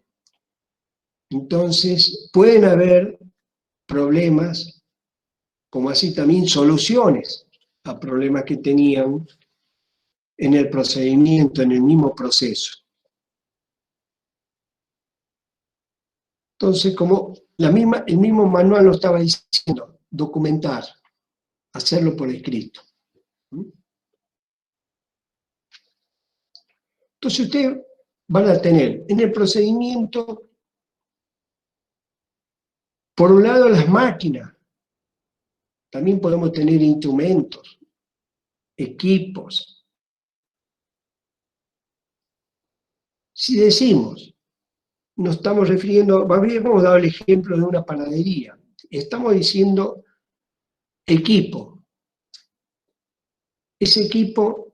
Entonces, pueden haber problemas, como así también soluciones a problemas que tenían en el procedimiento, en el mismo proceso. Entonces, como el mismo manual lo estaba diciendo, documentar, hacerlo por escrito. Entonces, ustedes van a tener en el procedimiento, por un lado, las máquinas. También podemos tener instrumentos, equipos. Si decimos, nos estamos refiriendo, habíamos dado el ejemplo de una panadería, estamos diciendo equipo. Ese equipo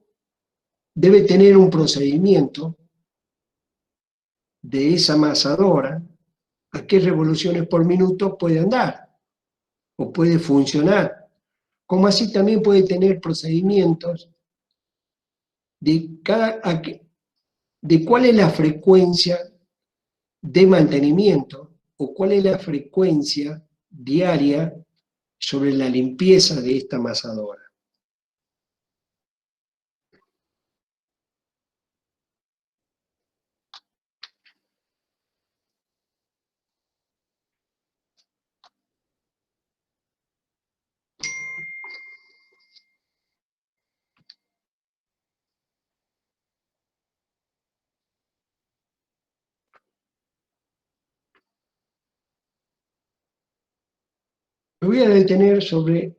debe tener un procedimiento de esa amasadora, a qué revoluciones por minuto puede andar o puede funcionar, como así también puede tener procedimientos de cuál es la frecuencia de mantenimiento o cuál es la frecuencia diaria sobre la limpieza de esta amasadora. Me voy a detener sobre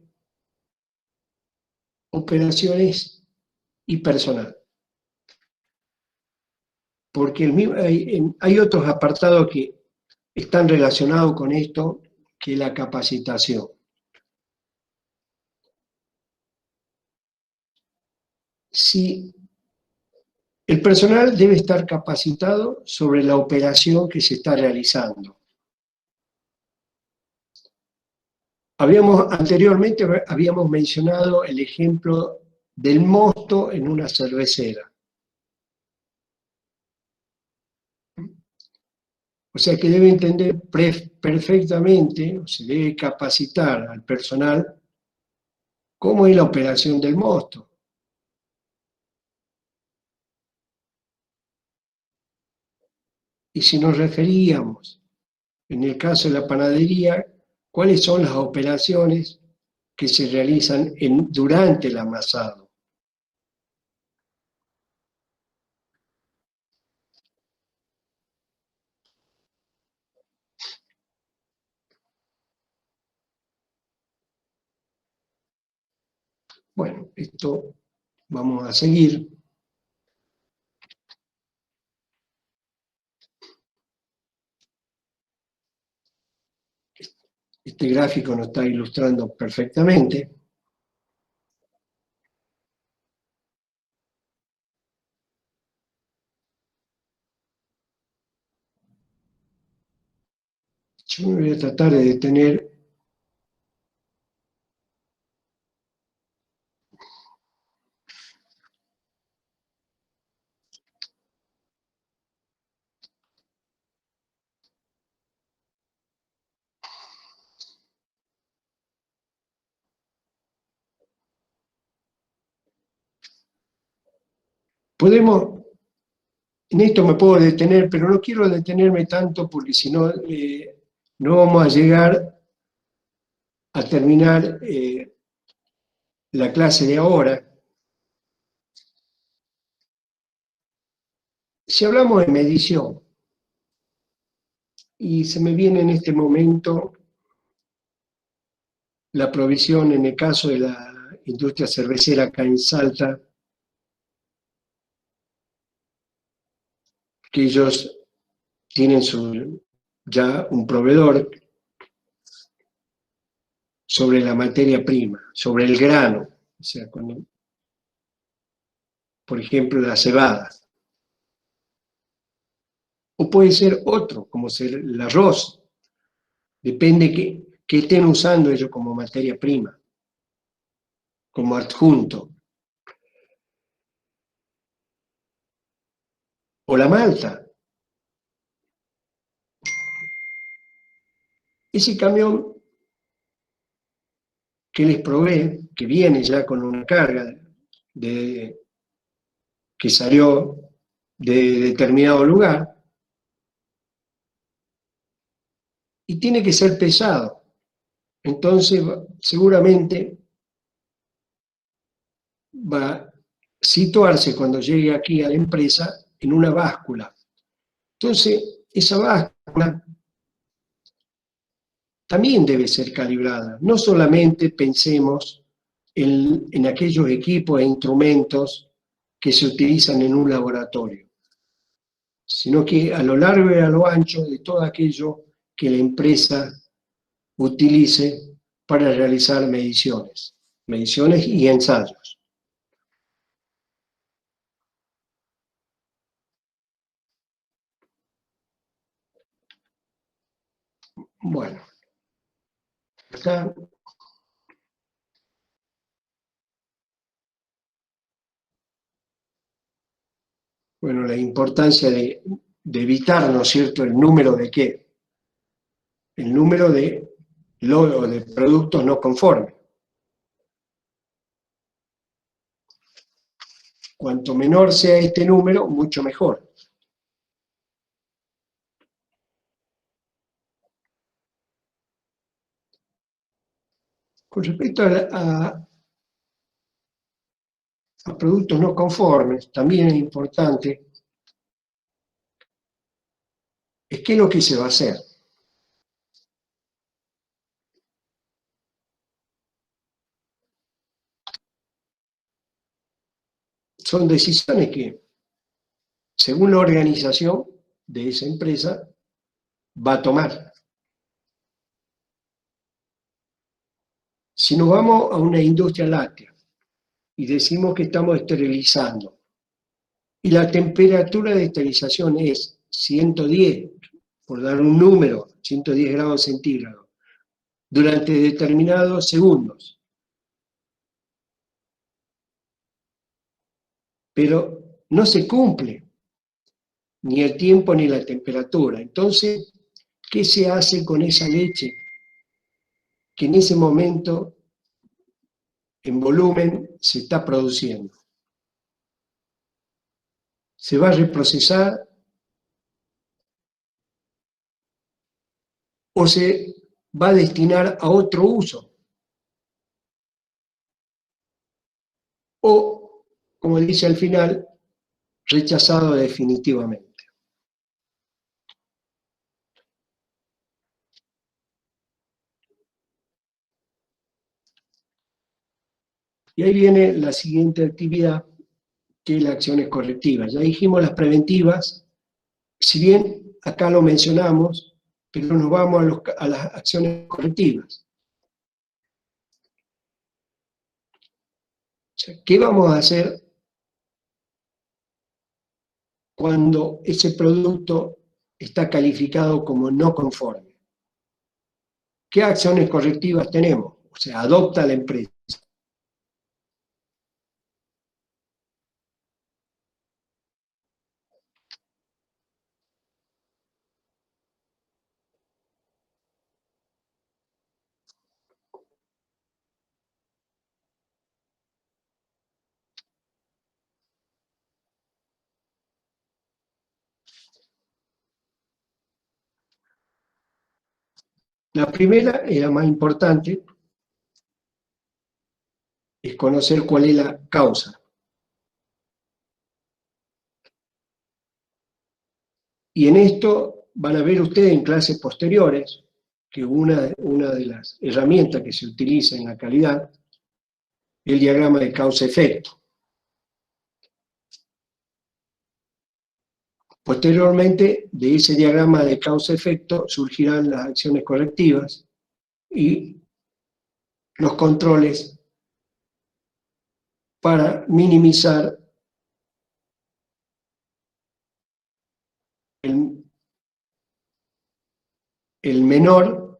operaciones y personal, porque hay otros apartados que están relacionados con esto, que es la capacitación. Si el personal debe estar capacitado sobre la operación que se está realizando. Anteriormente habíamos mencionado el ejemplo del mosto en una cervecera. O sea que debe entender perfectamente, o se debe capacitar al personal cómo es la operación del mosto. Y si nos referíamos, en el caso de la panadería, ¿cuáles son las operaciones que se realizan durante el amasado? Bueno, esto vamos a seguir. Este gráfico nos está ilustrando perfectamente. Yo me voy a tratar de detener en esto me puedo detener, pero no quiero detenerme tanto porque si no no vamos a llegar a terminar la clase de ahora. Si hablamos de medición, y se me viene en este momento la provisión en el caso de la industria cervecera acá en Salta, que ellos tienen ya un proveedor sobre la materia prima, sobre el grano, o sea, por ejemplo, la cebada. O puede ser otro, como ser el arroz. Depende que estén usando ellos como materia prima, como adjunto. O la malta. Ese camión que les provee, que viene ya con una carga que salió de determinado lugar, y tiene que ser pesado. Entonces, seguramente va a situarse cuando llegue aquí a la empresa en una báscula. Entonces, esa báscula también debe ser calibrada. No solamente pensemos en aquellos equipos e instrumentos que se utilizan en un laboratorio, sino que a lo largo y a lo ancho de todo aquello que la empresa utilice para realizar mediciones y ensayos. Bueno, acá bueno, la importancia de evitar, ¿no es cierto?, el número de qué, el número de productos no conformes. Cuanto menor sea este número, mucho mejor. Con respecto a productos no conformes, también es importante, es qué es lo que se va a hacer. Son decisiones que, según la organización de esa empresa, va a tomar. Si nos vamos a una industria láctea y decimos que estamos esterilizando, y la temperatura de esterilización es 110, por dar un número, 110 grados centígrados, durante determinados segundos. Pero no se cumple ni el tiempo ni la temperatura. Entonces, ¿qué se hace con esa leche que en ese momento, en volumen, se está produciendo? ¿Se va a reprocesar o se va a destinar a otro uso? O, como dice al final, rechazado definitivamente. Y ahí viene la siguiente actividad, que es las acciones correctivas. Ya dijimos las preventivas, si bien acá lo mencionamos, pero nos vamos a las acciones correctivas. O sea, ¿qué vamos a hacer cuando ese producto está calificado como no conforme? ¿Qué acciones correctivas tenemos? O sea, adopta la empresa. La primera y la más importante es conocer cuál es la causa. Y en esto van a ver ustedes en clases posteriores que una de las herramientas que se utiliza en la calidad es el diagrama de causa-efecto. Posteriormente, de ese diagrama de causa-efecto surgirán las acciones correctivas y los controles para minimizar el menor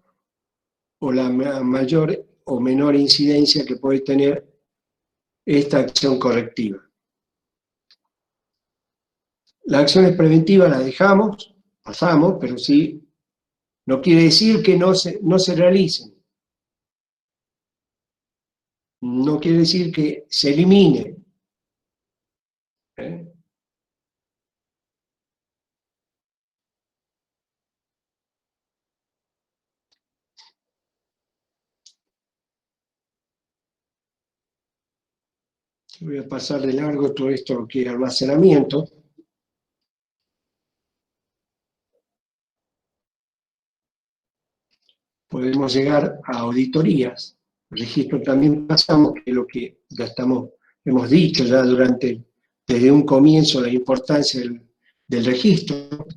o la mayor o menor incidencia que puede tener esta acción correctiva. Las acciones preventivas las dejamos, pasamos, pero sí, no quiere decir que no se realicen. No quiere decir que se eliminen. Voy a pasar de largo todo esto que es almacenamiento. Podemos llegar a auditorías. Registro también pasamos, que es lo que ya hemos dicho ya desde un comienzo, la importancia del registro.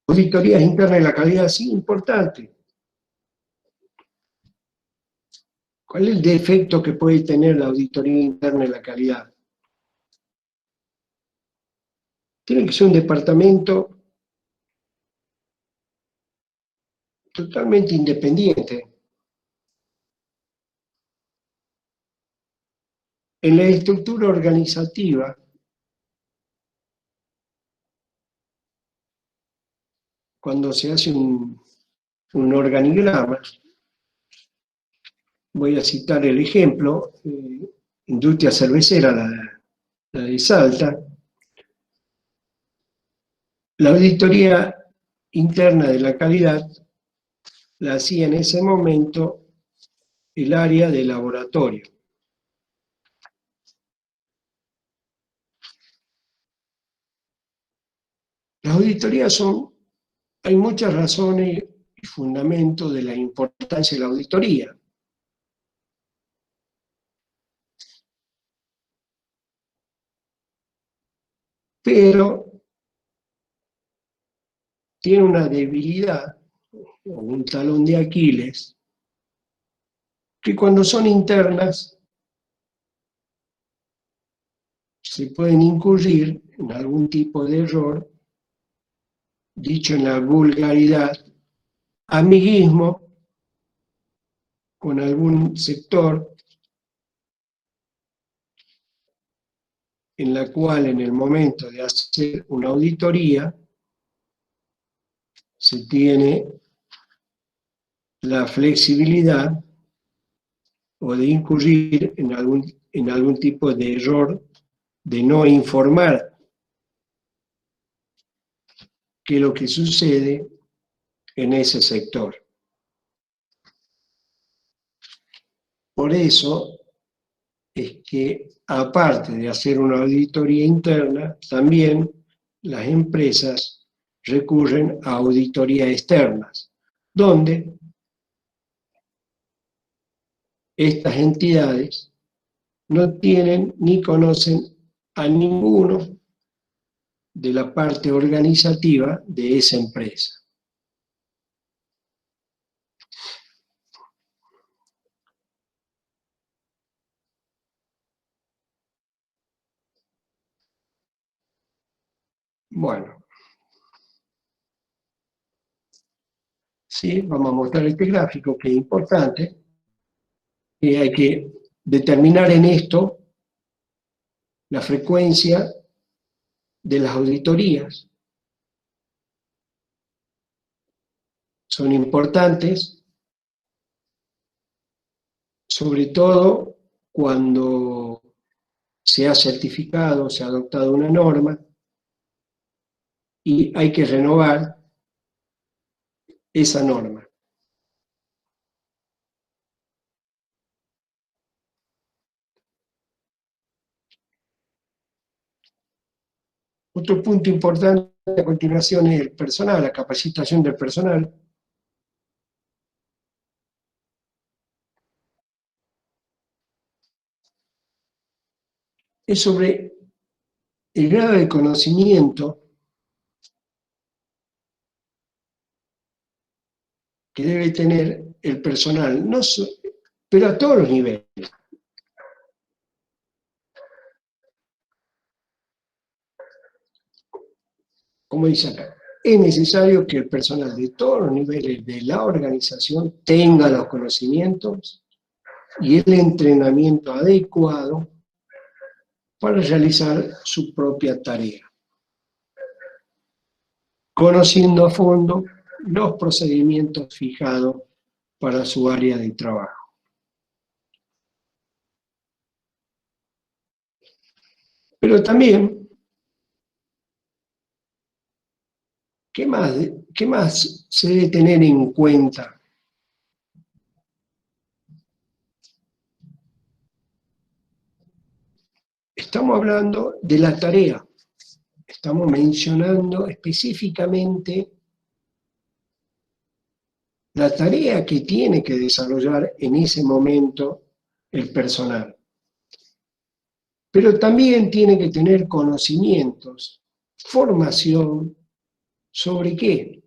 Auditorías internas de la calidad, sí, importante. ¿Cuál es el defecto que puede tener la auditoría interna de la calidad? Tiene que ser un departamento totalmente independiente. En la estructura organizativa, cuando se hace un organigrama, voy a citar el ejemplo, industria cervecera, la de Salta, la auditoría interna de la calidad la hacía en ese momento el área de laboratorio. Las auditorías hay muchas razones y fundamentos de la importancia de la auditoría. Pero tiene una debilidad, o un talón de Aquiles, que cuando son internas se pueden incurrir en algún tipo de error, dicho en la vulgaridad, amiguismo con algún sector, en la cual en el momento de hacer una auditoría se tiene la flexibilidad o de incurrir en algún tipo de error de no informar qué es lo que sucede en ese sector. Por eso es que, aparte de hacer una auditoría interna, también las empresas recurren a auditorías externas, donde estas entidades no tienen ni conocen a ninguno de la parte organizativa de esa empresa. Bueno, sí, vamos a mostrar este gráfico que es importante. Y hay que determinar en esto la frecuencia de las auditorías. Son importantes, sobre todo cuando se ha certificado, se ha adoptado una norma y hay que renovar esa norma. Otro punto importante a continuación es el personal, la capacitación del personal. Es sobre el grado de conocimiento que debe tener el personal, pero a todos los niveles. Como dice acá, es necesario que el personal de todos los niveles de la organización tenga los conocimientos y el entrenamiento adecuado para realizar su propia tarea, conociendo a fondo los procedimientos fijados para su área de trabajo. Pero también, ¿qué más se debe tener en cuenta? Estamos hablando de la tarea, estamos mencionando específicamente la tarea que tiene que desarrollar en ese momento el personal. Pero también tiene que tener conocimientos, formación, ¿sobre qué?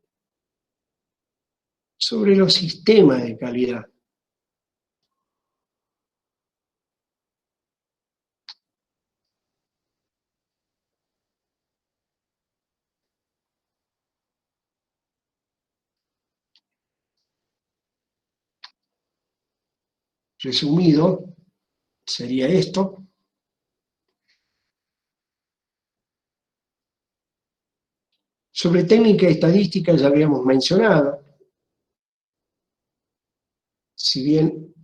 Sobre los sistemas de calidad. Resumido, sería esto. Sobre técnica y estadística ya habíamos mencionado. Si bien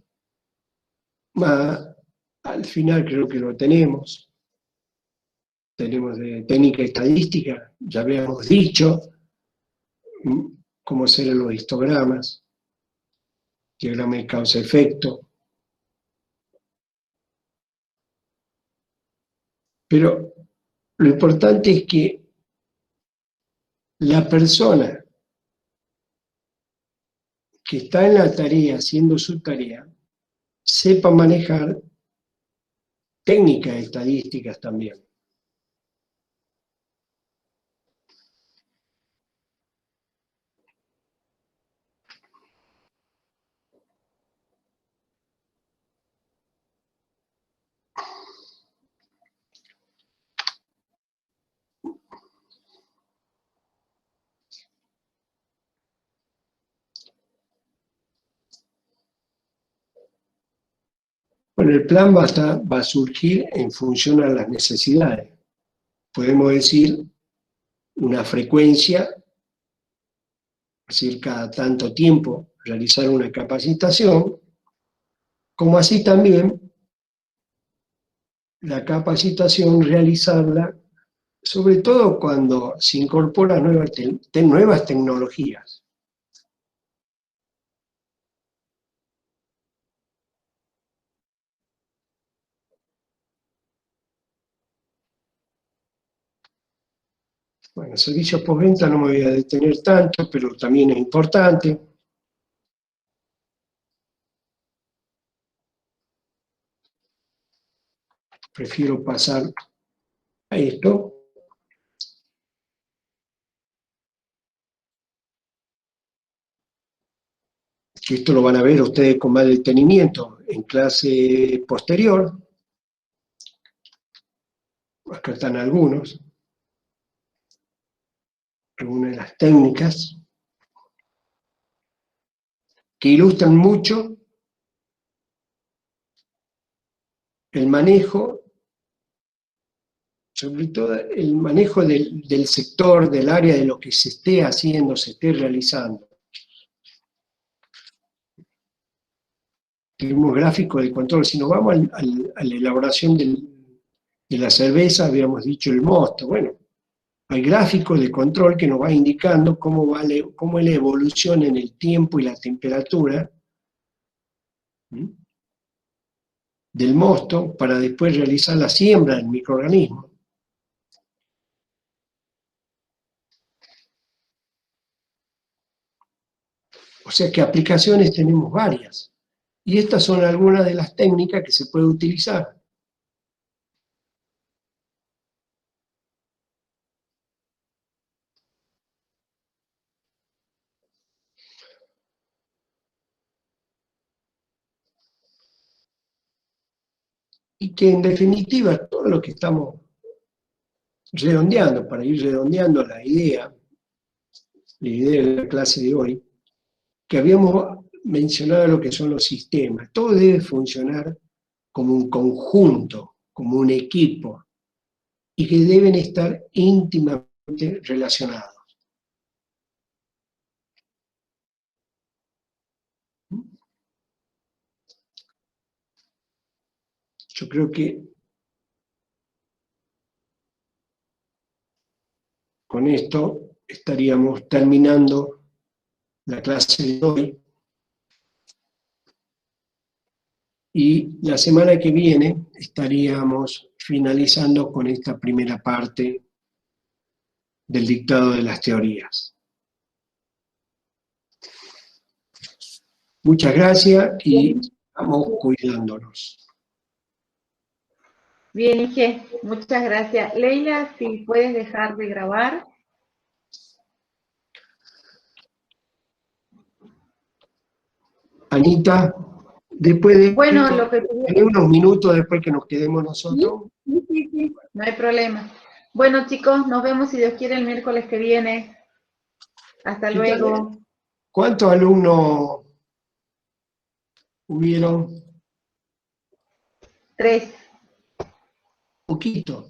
al final creo que lo tenemos. Tenemos de técnica y estadística, ya habíamos dicho cómo hacer los histogramas, diagrama de causa-efecto. Pero lo importante es que la persona que está en la tarea, haciendo su tarea, sepa manejar técnicas estadísticas también. Bueno, el plan va a surgir en función a las necesidades. Podemos decir una frecuencia, es decir, cada tanto tiempo realizar una capacitación, como así también la capacitación realizarla, sobre todo cuando se incorporan nuevas tecnologías. Bueno, servicios postventa no me voy a detener tanto, pero también es importante. Prefiero pasar a esto. Que esto lo van a ver ustedes con más detenimiento en clase posterior. Acá están algunas de las técnicas que ilustran mucho el manejo, sobre todo el manejo del sector, del área de lo que se esté haciendo, se esté realizando. Tenemos gráfico de control. Si nos vamos a la elaboración de la cerveza, habíamos dicho el mosto. Bueno, Hay gráficos de control que nos va indicando cómo es la evolución en el tiempo y la temperatura del mosto para después realizar la siembra del microorganismo. O sea que aplicaciones tenemos varias. Y estas son algunas de las técnicas que se puede utilizar. Y que en definitiva todo lo que estamos redondeando, para ir redondeando la idea de la clase de hoy, que habíamos mencionado lo que son los sistemas. Todo debe funcionar como un conjunto, como un equipo, y que deben estar íntimamente relacionados. Yo creo que con esto estaríamos terminando la clase de hoy. Y la semana que viene estaríamos finalizando con esta primera parte del dictado de las teorías. Muchas gracias y estamos cuidándonos. Bien, Ige, muchas gracias. Leila, si puedes dejar de grabar. Anita, después de Bueno, esto, lo que ¿tenés unos minutos después que nos quedemos nosotros? Sí, no hay problema. Bueno, chicos, nos vemos si Dios quiere el miércoles que viene. Hasta luego. ¿Cuántos alumnos hubieron? 3. Poquito.